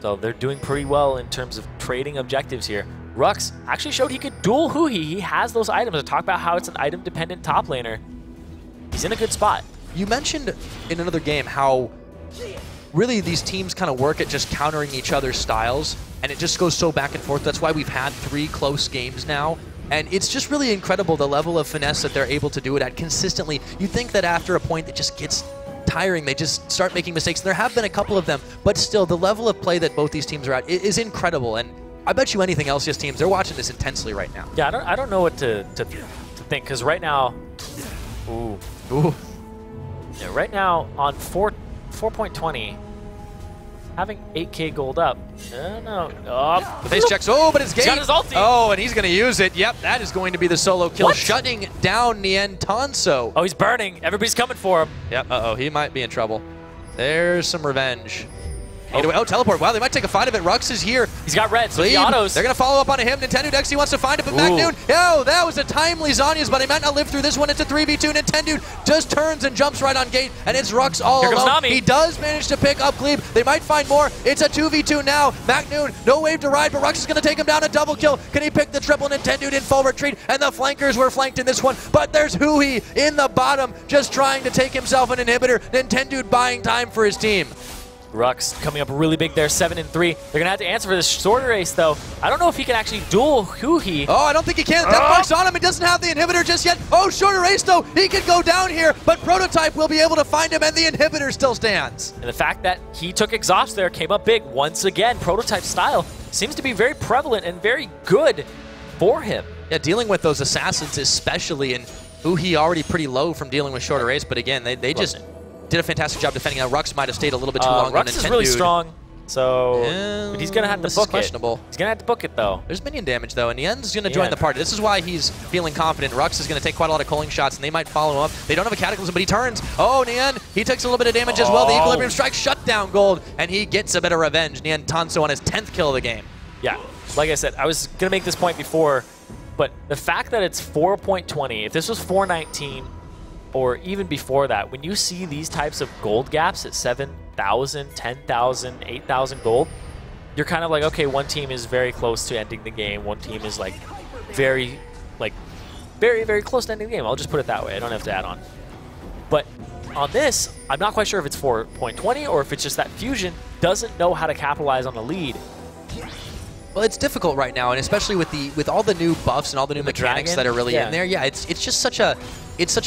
So they're doing pretty well in terms of trading objectives here. Rux actually showed he could duel Huhi. He has those items. I talk about how it's an item-dependent top laner. He's in a good spot. You mentioned in another game how really these teams kind of work at just countering each other's styles, and it just goes so back and forth. That's why we've had 3 close games now, and it's just really incredible the level of finesse that they're able to do it at consistently. You'd think that after a point it just gets tiring, they just start making mistakes, and there have been a couple of them, but still the level of play that both these teams are at is incredible, and I bet you anything LCS teams, they're watching this intensely right now. Yeah, I don't know what to think, because right now, ooh. Yeah, right now on 4.20, having 8K gold up. No. Oh, the face checks. Oh, but it's Gate. He's got his ulti. Oh, and he's going to use it. Yep, that is going to be the solo kill, shutting down Nien Tanso. Oh, he's burning. Everybody's coming for him. Yep. He might be in trouble. There's some revenge. Oh, teleport. Wow, they might take a fight of it. Rux is here. He's got red, so the autos. They're going to follow up on him. Nintendo Dex, he wants to find it, but MacNoon, oh, that was a timely Zanya's, but he might not live through this one. It's a 3v2. Nintendo just turns and jumps right on gate, and it's Rux all alone. Nami. He does manage to pick up Glebe. They might find more. It's a 2v2 now. MacNoon, no wave to ride, but Rux is going to take him down a double kill. Can he pick the triple? Nintendo in full retreat, and the flankers were flanked in this one, but there's Hui in the bottom, just trying to take himself an inhibitor. Nintendo buying time for his team. Rux coming up really big there, 7-3. They're going to have to answer for this shorter race, though. I don't know if he can actually duel Hui. Oh, I don't think he can. Death Mark's on him. He doesn't have the inhibitor just yet. Oh, shorter race, though. He could go down here, but Prototype will be able to find him, and the inhibitor still stands. And the fact that he took exhaust there came up big. Once again, Prototype style seems to be very prevalent and very good for him. Yeah, dealing with those assassins especially, and Hui already pretty low from dealing with shorter race, but again, they just did a fantastic job defending. Now, Rux might have stayed a little bit too long on Rux is really strong, so but he's going to have to book it. Questionable. He's going to have to book it, though. There's minion damage, though, and Nien's going to join the party. This is why he's feeling confident. Rux is going to take quite a lot of culling shots, and they might follow him up. They don't have a Cataclysm, but he turns. Oh, Nien, he takes a little bit of damage as well. The Equilibrium Strike shut down Gold, and he gets a bit of revenge. Nien Tanso on his 10th kill of the game. Yeah, like I said, I was going to make this point before, but the fact that it's 4.20, if this was 4.19, or even before that, when you see these types of gold gaps at 7,000, 10,000, 8,000 gold, you're kind of like, okay, one team is very close to ending the game. One team is like very, very close to ending the game. I'll just put it that way. I don't have to add on. But on this, I'm not quite sure if it's 4.20 or if it's just that Fusion doesn't know how to capitalize on the lead. Well, it's difficult right now, and especially with all the new buffs and all the new mechanics that are really in there. Yeah, it's just such a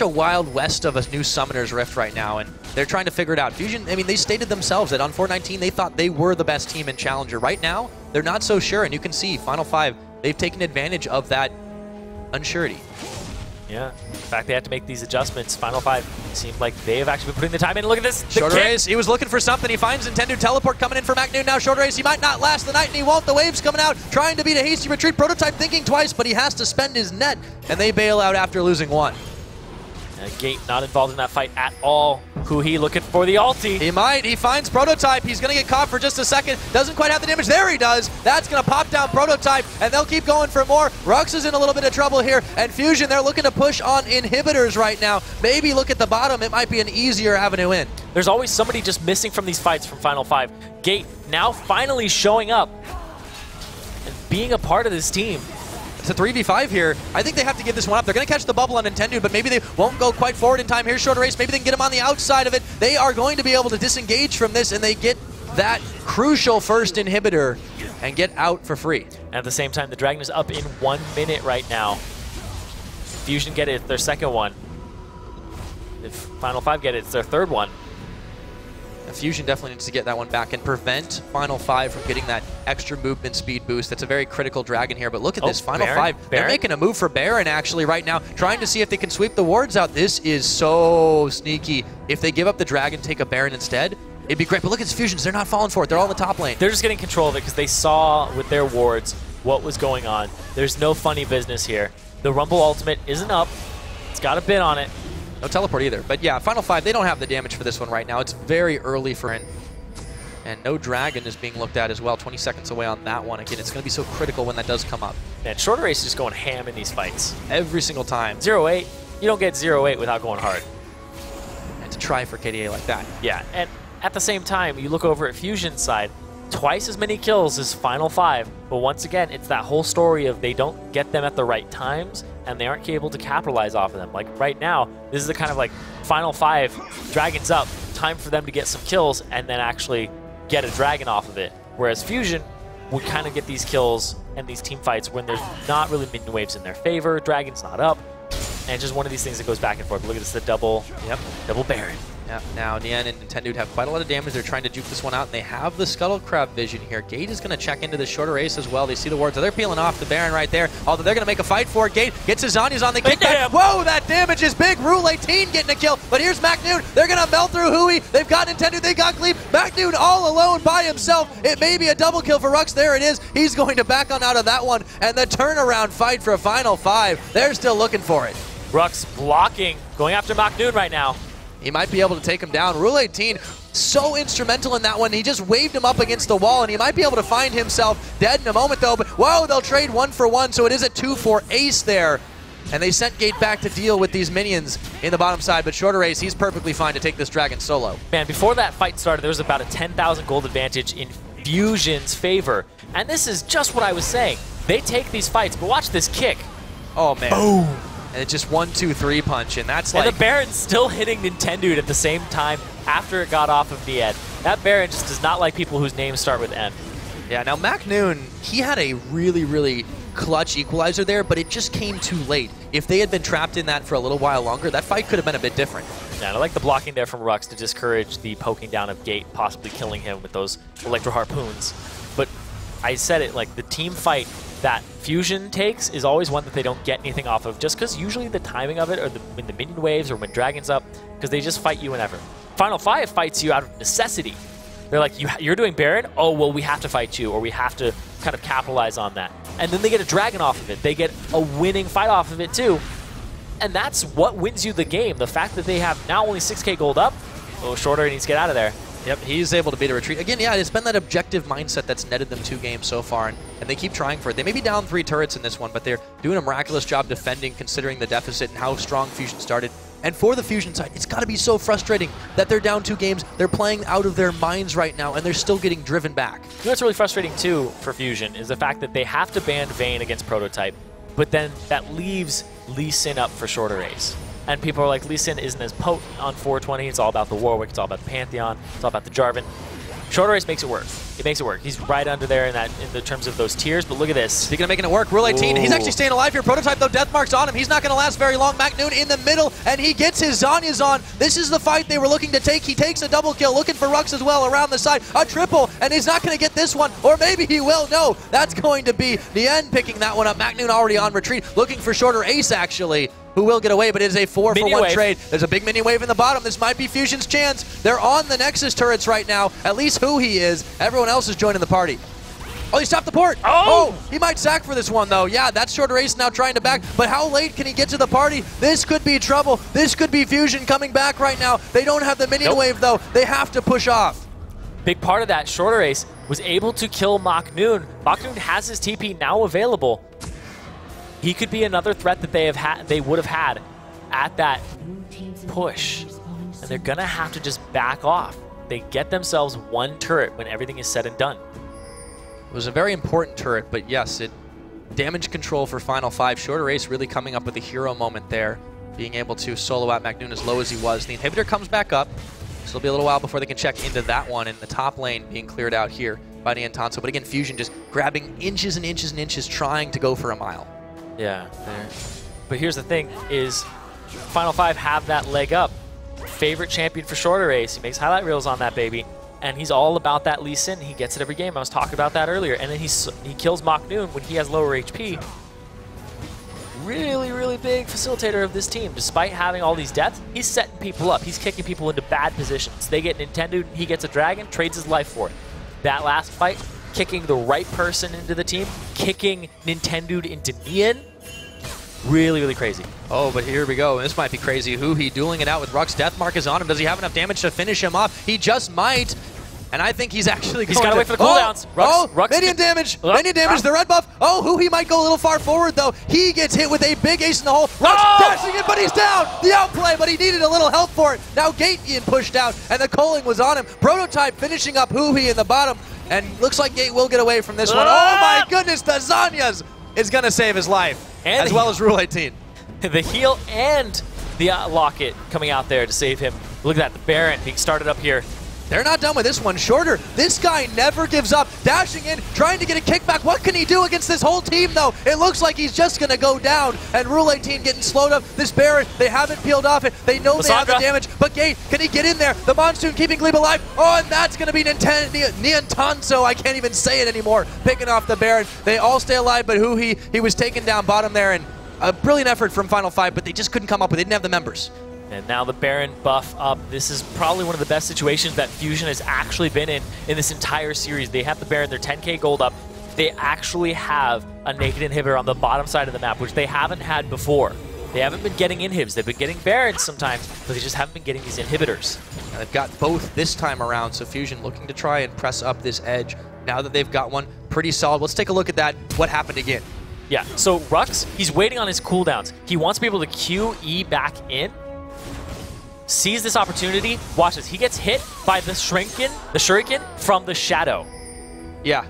wild west of a new Summoner's Rift right now, and they're trying to figure it out. Fusion, I mean, they stated themselves that on 4.19 they thought they were the best team in Challenger. Right now, they're not so sure, and you can see Final 5, they've taken advantage of that unsurety. Yeah, the fact they had to make these adjustments, Final 5 seemed like they have actually been putting the time in. Look at this. Shorter race, he was looking for something. He finds Nintendo teleport coming in for MacNoon now. Shorter race, he might not last the night, and he won't. The wave's coming out, trying to beat a hasty retreat. Prototype thinking twice, but he has to spend his net, and they bail out after losing one. Gate not involved in that fight at all. Hui looking for the ulti. He might. He finds Prototype. He's going to get caught for just a second. Doesn't quite have the damage. There he does. That's going to pop down Prototype, and they'll keep going for more. Rux is in a little bit of trouble here, and Fusion, they're looking to push on inhibitors right now. Maybe look at the bottom. It might be an easier avenue in. There's always somebody just missing from these fights from Final 5. Gate now finally showing up and being a part of this team. It's a 3v5 here. I think they have to give this one up. They're going to catch the bubble on Nintendo, but maybe they won't go quite forward in time. Here's shorter race. Maybe they can get him on the outside of it. They are going to be able to disengage from this, and they get that crucial first inhibitor and get out for free. And at the same time, the Dragon is up in 1 minute right now. Fusion get it, it's their second one. If Final 5 get it, it's their third one. Fusion definitely needs to get that one back and prevent Final 5 from getting that extra movement speed boost. That's a very critical Dragon here, but look at this. Final 5, they're making a move for Baron actually right now, trying to see if they can sweep the wards out. This is so sneaky. If they give up the Dragon, take a Baron instead, it'd be great. But look at these Fusions. They're not falling for it. They're all in the top lane. They're just getting control of it because they saw with their wards what was going on. There's no funny business here. The Rumble ultimate isn't up. It's got a bit on it. No teleport either. But yeah, Final 5, they don't have the damage for this one right now. It's very early for him. And no Dragon is being looked at as well. 20 seconds away on that one. Again, it's going to be so critical when that does come up. Man, shorter race is just going ham in these fights. Every single time. 0-8, you don't get 0-8 without going hard. And to try for KDA like that. Yeah, and at the same time, you look over at Fusion's side, twice as many kills as Final 5. But once again, it's that whole story of they don't get them at the right times, and they aren't able to capitalize off of them. Like right now, this is the kind of like Final 5, Dragon's up, time for them to get some kills and then actually get a Dragon off of it. Whereas Fusion would kind of get these kills and these team fights when there's not really minion waves in their favor, Dragon's not up, and it's just one of these things that goes back and forth. Look at this, the double Baron. Yep. Now, Nien and Nintendo have quite a lot of damage. They're trying to juke this one out, and they have the Scuttle Crab vision here. Gate is going to check into the shorter race as well. They see the wards, so they're peeling off the Baron right there, although they're going to make a fight for it. Gate gets his Zanyas on the kickback. Whoa, that damage is big. Rule 18 getting a kill, but here's MacNoon. They're going to melt through Hui. They've got Nintendo, they got Glebe. MacNoon all alone by himself. It may be a double kill for Rux. There it is. He's going to back on out of that one, and the turnaround fight for a Final 5. They're still looking for it. Rux blocking, going after MacNoon right now. He might be able to take him down. Rule 18 so instrumental in that one. He just waved him up against the wall, and he might be able to find himself dead in a moment, though. But, whoa, they'll trade 1 for 1, so it is a 2 for Ace there. And they sent Gate back to deal with these minions in the bottom side, but Shorter Ace, he's perfectly fine to take this dragon solo. Man, before that fight started, there was about a 10,000 gold advantage in Fusion's favor. And this is just what I was saying. They take these fights, but watch this kick. Oh, man. Boom. And it's just 1, 2, 3 punch, and that's like... And the Baron's still hitting Nintendo at the same time after it got off of the Ed. That Baron just does not like people whose names start with N. Yeah, now MacNoon, he had a really, really clutch equalizer there, but it just came too late. If they had been trapped in that for a little while longer, that fight could have been a bit different. Yeah, and I like the blocking there from Rux to discourage the poking down of Gate, possibly killing him with those electro harpoons. But I said it, like, the team fight that Fusion takes is always one that they don't get anything off of, just because usually the timing of it, or when the minion waves, or when Dragon's up, because they just fight you whenever. Final Five fights you out of necessity. They're like, you're doing Baron? Oh, well, we have to fight you, or we have to kind of capitalize on that. And then they get a Dragon off of it. They get a winning fight off of it, too. And that's what wins you the game. The fact that they have now only 6k gold up. Oh, Shorter needs to get out of there. Yep, he's able to beat a retreat. Again, yeah, it's been that objective mindset that's netted them 2 games so far, and they keep trying for it. They may be down 3 turrets in this one, but they're doing a miraculous job defending, considering the deficit and how strong Fusion started. And for the Fusion side, it's got to be so frustrating that they're down 2 games. They're playing out of their minds right now, and they're still getting driven back. You know what's really frustrating, too, for Fusion is the fact that they have to ban Vayne against Prototype, but then that leaves Lee Sin up for Shorter Ace. And people are like, Lee Sin isn't as potent on 420. It's all about the Warwick. It's all about the Pantheon. It's all about the Jarvan. Shorter Ace makes it work. It makes it work. He's right under there in the terms of those tiers, but look at this. Speaking of making it work, Rule 18, he's actually staying alive here. Prototype, though, death marks on him. He's not going to last very long. MacNoon in the middle, and he gets his Zhonya's on. This is the fight they were looking to take. He takes a double kill, looking for Rux as well around the side. A triple, and he's not going to get this one, or maybe he will. No, that's going to be Nien picking that one up. MacNoon already on retreat, looking for Shorter Ace, actually, who will get away, but it is a 4 for 1 trade. There's a big minion wave in the bottom. This might be Fusion's chance. They're on the Nexus turrets right now, at least who he is. Everyone else is joining the party. Oh, he stopped the port. Oh, he might sack for this one, though. Yeah, that's Shorter Ace now trying to back, but how late can he get to the party? This could be trouble. This could be Fusion coming back right now. They don't have the minion wave, though. They have to push off. Big part of that, Shorter Ace was able to kill MacNoon. MacNoon has his TP now available. He could be another threat that they would have had at that push. And they're going to have to just back off. They get themselves 1 turret when everything is said and done. It was a very important turret, but yes, it damage control for Final 5. Shorter Ace really coming up with a hero moment there, being able to solo out MacNoon as low as he was. The inhibitor comes back up. So it'll be a little while before they can check into that one, and the top lane being cleared out here by Niantanso. But again, Fusion just grabbing inches and inches and inches, trying to go for a mile. Yeah, but here's the thing, is Final 5 have that leg up. Favorite champion for Shorter Ace. He makes highlight reels on that baby, and he's all about that Lee Sin. He gets it every game. I was talking about that earlier. And then he kills MacNoon when he has lower HP. Really, really big facilitator of this team. Despite having all these deaths, he's setting people up. He's kicking people into bad positions. They get Nintendo, he gets a dragon, trades his life for it. That last fight, kicking the right person into the team, kicking Nintendo into Nien. Really, really crazy. Oh, but here we go. This might be crazy. He dueling it out with Rux. Deathmark is on him. Does he have enough damage to finish him off? He just might. And I think he's actually going to... He's got to wait for the cooldowns. Rux, minion damage. Minion damage. The red buff. Oh, he might go a little far forward, though. He gets hit with a big ace in the hole. Rux dashing it, but he's down. The outplay, but he needed a little help for it. Now Gate being pushed out, and the culling was on him. Prototype finishing up Huhi in the bottom. And looks like Gate will get away from this one. Oh, my goodness. The Zhonya's is going to save his life, and as well as Rule 18. The heal and the locket coming out there to save him. Look at that, the Baron being started up here. They're not done with this one. Shorter, this guy never gives up. Dashing in, trying to get a kickback. What can he do against this whole team, though? It looks like he's just going to go down. And Rule 18 getting slowed up. This Baron, they haven't peeled off it. They know they have the damage. But Gate, can he get in there? The Monsoon keeping Glebe alive. Oh, and that's going to be Niantanso. I can't even say it anymore. Picking off the Baron. They all stay alive, but he was taken down bottom there. And a brilliant effort from Final 5, but they just couldn't come up with it. They didn't have the members. And now the Baron buff up. This is probably one of the best situations that Fusion has actually been in this entire series. They have the Baron, they're 10k gold up. They actually have a naked inhibitor on the bottom side of the map, which they haven't had before. They haven't been getting inhibs. They've been getting Barons sometimes, but they just haven't been getting these inhibitors. And they've got both this time around, so Fusion looking to try and press up this edge. Now that they've got one, pretty solid. Let's take a look at that. What happened again? Yeah, so Rux, he's waiting on his cooldowns. He wants to be able to QE back in, sees this opportunity, watches. He gets hit by the shuriken from the shadow. Yeah.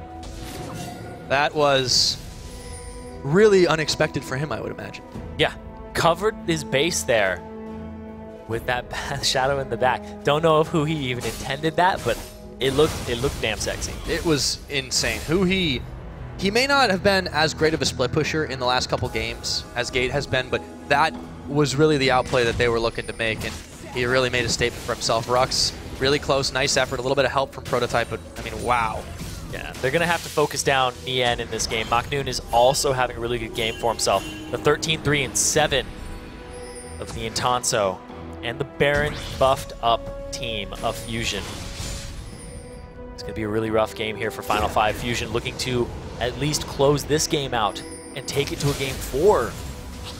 That was really unexpected for him, I would imagine. Yeah, covered his base there with that shadow in the back. Don't know if Huhi even intended that, but it looked damn sexy. It was insane. Huhi, he may not have been as great of a split pusher in the last couple games as Gate has been, but that was really the outplay that they were looking to make, and he really made a statement for himself. Rux, really close, nice effort, a little bit of help from Prototype, but I mean, wow. Yeah, they're going to have to focus down Nien in this game. Maknoon is also having a really good game for himself. The 13-3-7 of Nien Tanso and the Baron buffed up team of Fusion. It's going to be a really rough game here for Final 5. Fusion looking to at least close this game out and take it to a game 4.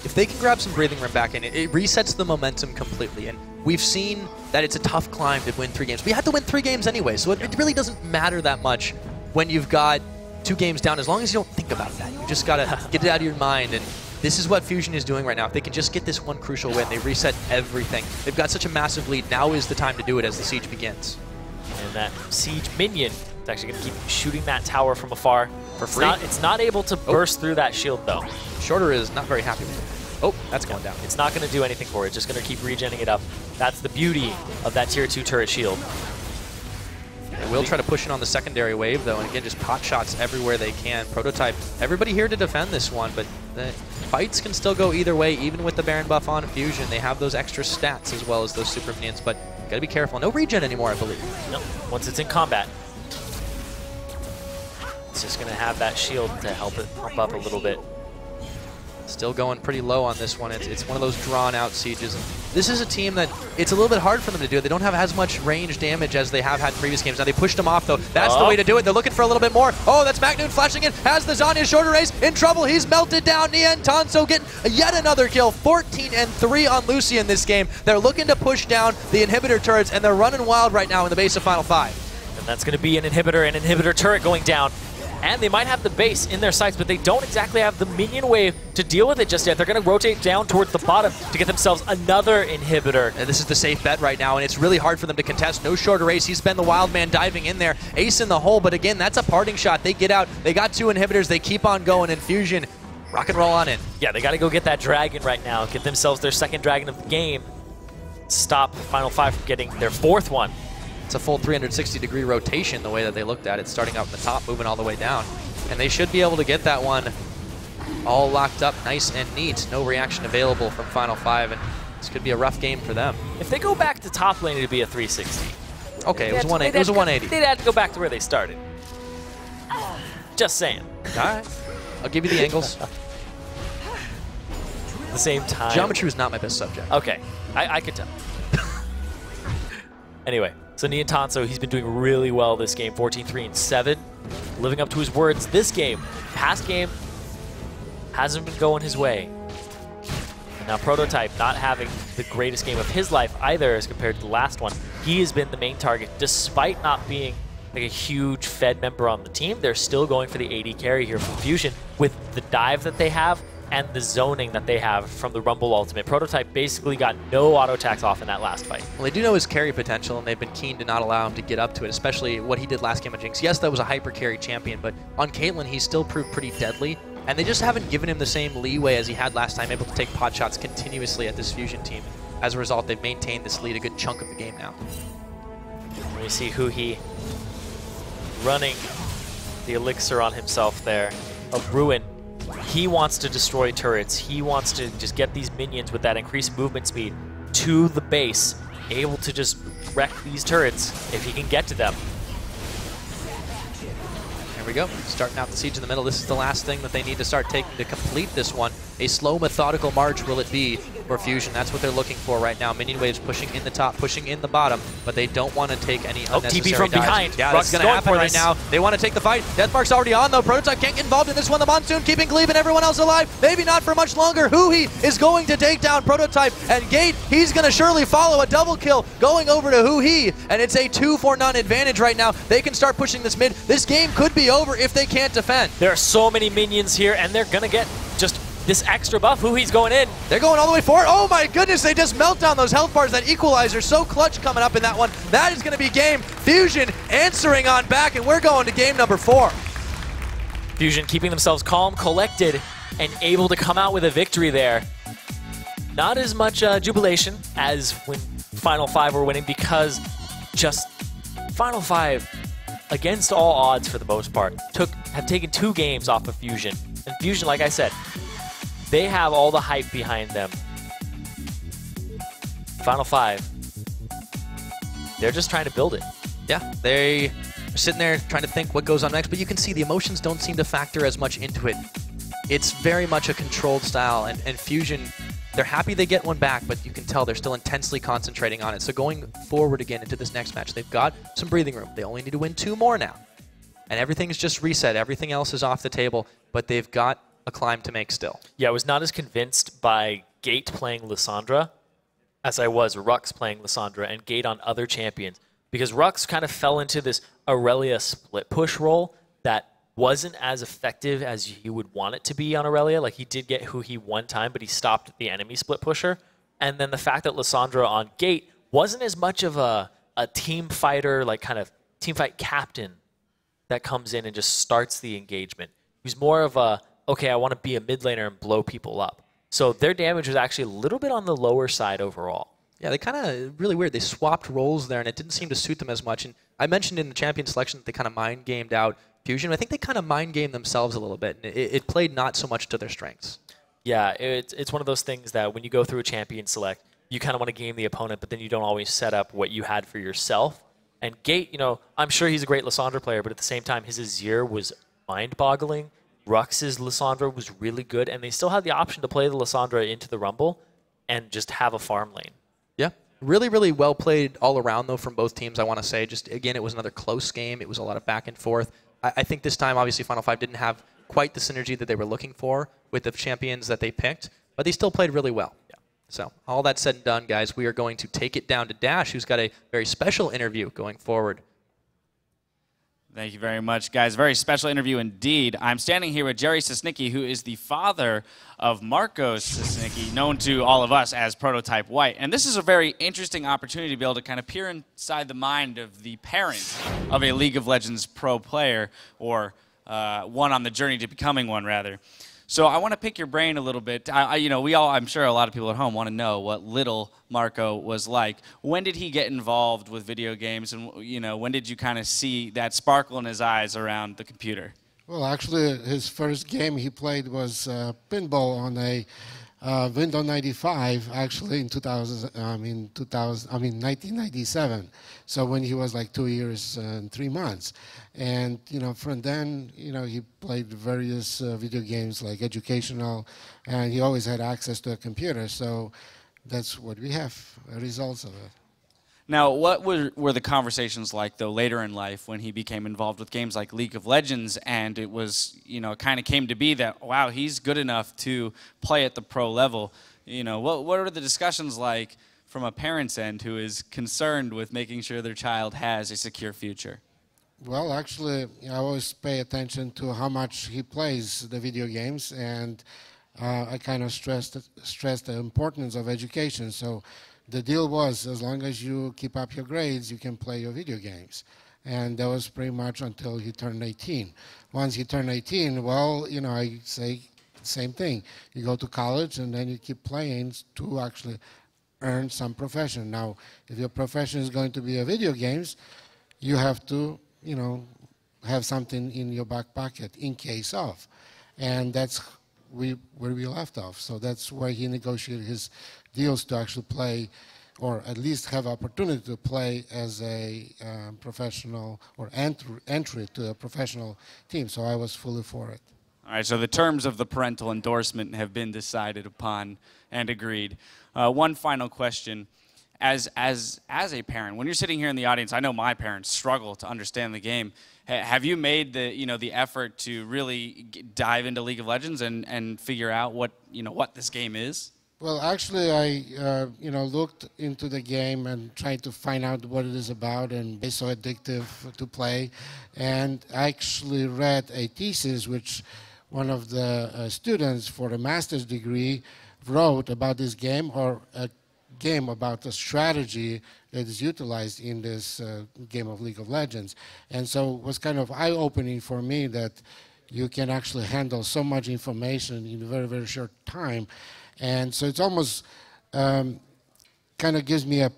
If they can grab some breathing room back in, it resets the momentum completely. And we've seen that it's a tough climb to win 3 games. We had to win 3 games anyway, so it really doesn't matter that much when you've got 2 games down, as long as you don't think about that. You just got to get it out of your mind. And this is what Fusion is doing right now. If they can just get this one crucial win, they reset everything. They've got such a massive lead. Now is the time to do it as the siege begins. And that siege minion is actually going to keep shooting that tower from afar. For free? It's not able to burst through that shield, though. Shorter is not very happy with it. Oh, that's going down. It's not going to do anything for it. It's just going to keep regenning it up. That's the beauty of that tier 2 turret shield. They will try to push in on the secondary wave, though, and again, just pot shots everywhere they can. Prototype, everybody here to defend this one, but the fights can still go either way, even with the Baron buff on Fusion. They have those extra stats as well as those super minions, but gotta be careful. No regen anymore, I believe. Nope. Once it's in combat, it's just gonna have that shield to help it pump up a little bit. Still going pretty low on this one. It's one of those drawn-out sieges. This is a team that it's a little bit hard for them to do. They don't have as much range damage as they have had in previous games. Now they pushed them off, though. That's the way to do it. They're looking for a little bit more. Oh, that's Maknoon flashing in. Has the Zanya shorter race in trouble. He's melted down. Nien Tanso getting yet another kill. 14-3 on Lucy in this game. They're looking to push down the inhibitor turrets, and they're running wild right now in the base of Final 5. And that's going to be an inhibitor turret going down. And they might have the base in their sights, but they don't exactly have the minion wave to deal with it just yet. They're going to rotate down towards the bottom to get themselves another inhibitor. And this is the safe bet right now, and it's really hard for them to contest. No shorter race. He's been the wild man diving in there. Ace in the hole, but again, that's a parting shot. They get out. They got 2 inhibitors. They keep on going, and Fusion rock and roll on in. Yeah, they got to go get that dragon right now. Get themselves their 2nd dragon of the game. Stop Final 5 from getting their 4th one. It's a full 360-degree rotation the way that they looked at it, starting out in the top, moving all the way down. And they should be able to get that one all locked up nice and neat. No reaction available from Final 5, and this could be a rough game for them. If they go back to top lane, it'd be a 360. Okay, it was a 180. They'd have to go back to where they started. Just saying. All right. I'll give you the angles. At the same time. Geometry was not my best subject. Okay, I could tell. Anyway, so Nien Tanso, he's been doing really well this game, 14-3-7, living up to his words. This game, past game, hasn't been going his way. And now Prototype not having the greatest game of his life either as compared to the last one. He has been the main target, despite not being like a huge Fed member on the team. They're still going for the AD carry here from Fusion with the dive that they have and the zoning that they have from the Rumble Ultimate. Prototype basically got no auto attacks off in that last fight. Well, they do know his carry potential, and they've been keen to not allow him to get up to it, especially what he did last game on Jinx. Yes, that was a hyper carry champion, but on Caitlyn, he still proved pretty deadly, and they just haven't given him the same leeway as he had last time, able to take pot shots continuously at this Fusion team. As a result, they've maintained this lead a good chunk of the game now. We see Huhi running the elixir on himself there of Ruin. He wants to destroy turrets. He wants to just get these minions with that increased movement speed to the base, able to just wreck these turrets if he can get to them. There we go. Starting out the siege in the middle. This is the last thing that they need to start taking to complete this one. a slow, methodical march will it be for Fusion. That's what they're looking for right now. Minion waves pushing in the top, pushing in the bottom, but they don't want to take any unnecessary TP from dives. behind. Yeah, that's going to happen right now. They want to take the fight. Deathmark's already on, though. Prototype can't get involved in this one. The Monsoon keeping Glebe and everyone else alive. Maybe not for much longer. Huhi is going to take down Prototype, and Gate, he's going to surely follow a double kill going over to Huhi, and it's a 2-for-none advantage right now. They can start pushing this mid. This game could be over if they can't defend. There are so many minions here, and they're going to get just this extra buff. Huhi's going in. They're going all the way forward. Oh my goodness, they just melt down those health bars. That equalizer, so clutch coming up in that one. That is going to be game. Fusion answering on back, and we're going to game number 4. Fusion keeping themselves calm, collected, and able to come out with a victory there. Not as much jubilation as when Final 5 were winning, because just Final 5, against all odds for the most part, have taken 2 games off of Fusion. And Fusion, like I said, they have all the hype behind them. Final 5, they're just trying to build it. Yeah, they are sitting there trying to think what goes on next, but you can see the emotions don't seem to factor as much into it. It's very much a controlled style, and Fusion, they're happy they get one back, but you can tell they're still intensely concentrating on it. So going forward again into this next match, they've got some breathing room. They only need to win 2 more now, and everything's just reset. Everything else is off the table, but they've got a climb to make still. Yeah, I was not as convinced by Gate playing Lissandra as I was Rux playing Lissandra and Gate on other champions, because Rux kind of fell into this Aurelia split push role that wasn't as effective as you would want it to be on Aurelia. Like, he did get Huhi one time, but he stopped the enemy split pusher. And then the fact that Lissandra on Gate wasn't as much of a team fighter, like kind of team fight captain that comes in and just starts the engagement. He's more of a, okay, I want to be a mid laner and blow people up. So their damage was actually a little bit on the lower side overall. Yeah, they kind of, really weird, they swapped roles there, and it didn't seem to suit them as much. And I mentioned in the champion selection that they kind of mind-gamed out Fusion. I think they kind of mind-gamed themselves a little bit, and it played not so much to their strengths. Yeah, it's one of those things that when you go through a champion select, you kind of want to game the opponent, but then you don't always set up what you had for yourself. And Gate, you know, I'm sure he's a great Lissandra player, but at the same time, his Azir was mind-boggling. Rux's Lissandra was really good, and they still had the option to play the Lissandra into the Rumble and just have a farm lane. Yeah, really, really well played all around, though, from both teams, I want to say. Just, again, it was another close game. It was a lot of back and forth. I think this time, obviously, Final 5 didn't have quite the synergy that they were looking for with the champions that they picked, but they still played really well. Yeah. So all that said and done, guys, we are going to take it down to Dash, who's got a very special interview going forward. Thank you very much, guys. Very special interview indeed. I'm standing here with Jerry Sisnicki, who is the father of Marcos Sisnicki, known to all of us as Prototype White. And this is a very interesting opportunity to be able to kind of peer inside the mind of the parent of a League of Legends pro player, or one on the journey to becoming one, rather. So I want to pick your brain a little bit. You know, I'm sure a lot of people at home want to know what little Marco was like. When did he get involved with video games, and you know, when did you kind of see that sparkle in his eyes around the computer? Well, actually, his first game he played was pinball on a Windows 95, actually in 1997. So when he was like 2 years and 3 months. And, you know, from then, you know, he played various video games like educational, and he always had access to a computer. So that's what we have, results of it. Now, what were the conversations like, though, later in life when he became involved with games like League of Legends, and it was, you know, kind of came to be that, wow, he's good enough to play at the pro level. You know, what are the discussions like from a parent's end who is concerned with making sure their child has a secure future? Well, actually, I always pay attention to how much he plays the video games, and I kind of stress the importance of education. So the deal was, as long as you keep up your grades, you can play your video games. And that was pretty much until he turned 18. Once he turned 18, well, you know, I say same thing. You go to college, and then you keep playing to actually earn some profession. Now, if your profession is going to be a video games, you have to, you know, have something in your back pocket in case of. And that's where we left off. So that's why he negotiated his deals to actually play, or at least have opportunity to play as a professional, or entry to a professional team. So I was fully for it. All right, so the terms of the parental endorsement have been decided upon and agreed. One final question. As a parent, when you're sitting here in the audience, I know my parents struggle to understand the game. Have you made the effort to really dive into League of Legends and figure out what this game is? Well, actually, I looked into the game and tried to find out what it is about, and it's so addictive to play. And I actually read a thesis which one of the students for a master's degree wrote about this game, or a game about the strategy that is utilized in this game of League of Legends. And so it was kind of eye-opening for me that you can actually handle so much information in a very, very short time. And so it's almost kind of gives me an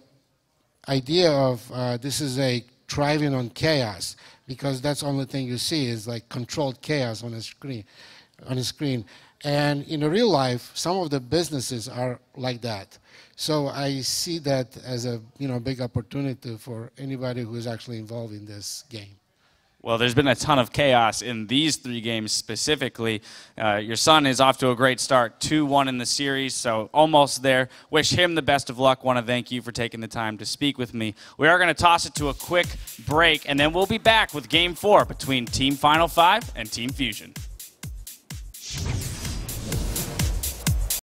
idea of this is a thriving on chaos, because that's the only thing you see is like controlled chaos on a screen. And in real life, some of the businesses are like that. So I see that as a big opportunity for anybody who is actually involved in this game. Well, there's been a ton of chaos in these 3 games specifically. Your son is off to a great start, 2-1 in the series, so almost there. Wish him the best of luck. Want to thank you for taking the time to speak with me. We are going to toss it to a quick break, and then we'll be back with Game 4 between Team Final 5 and Team Fusion.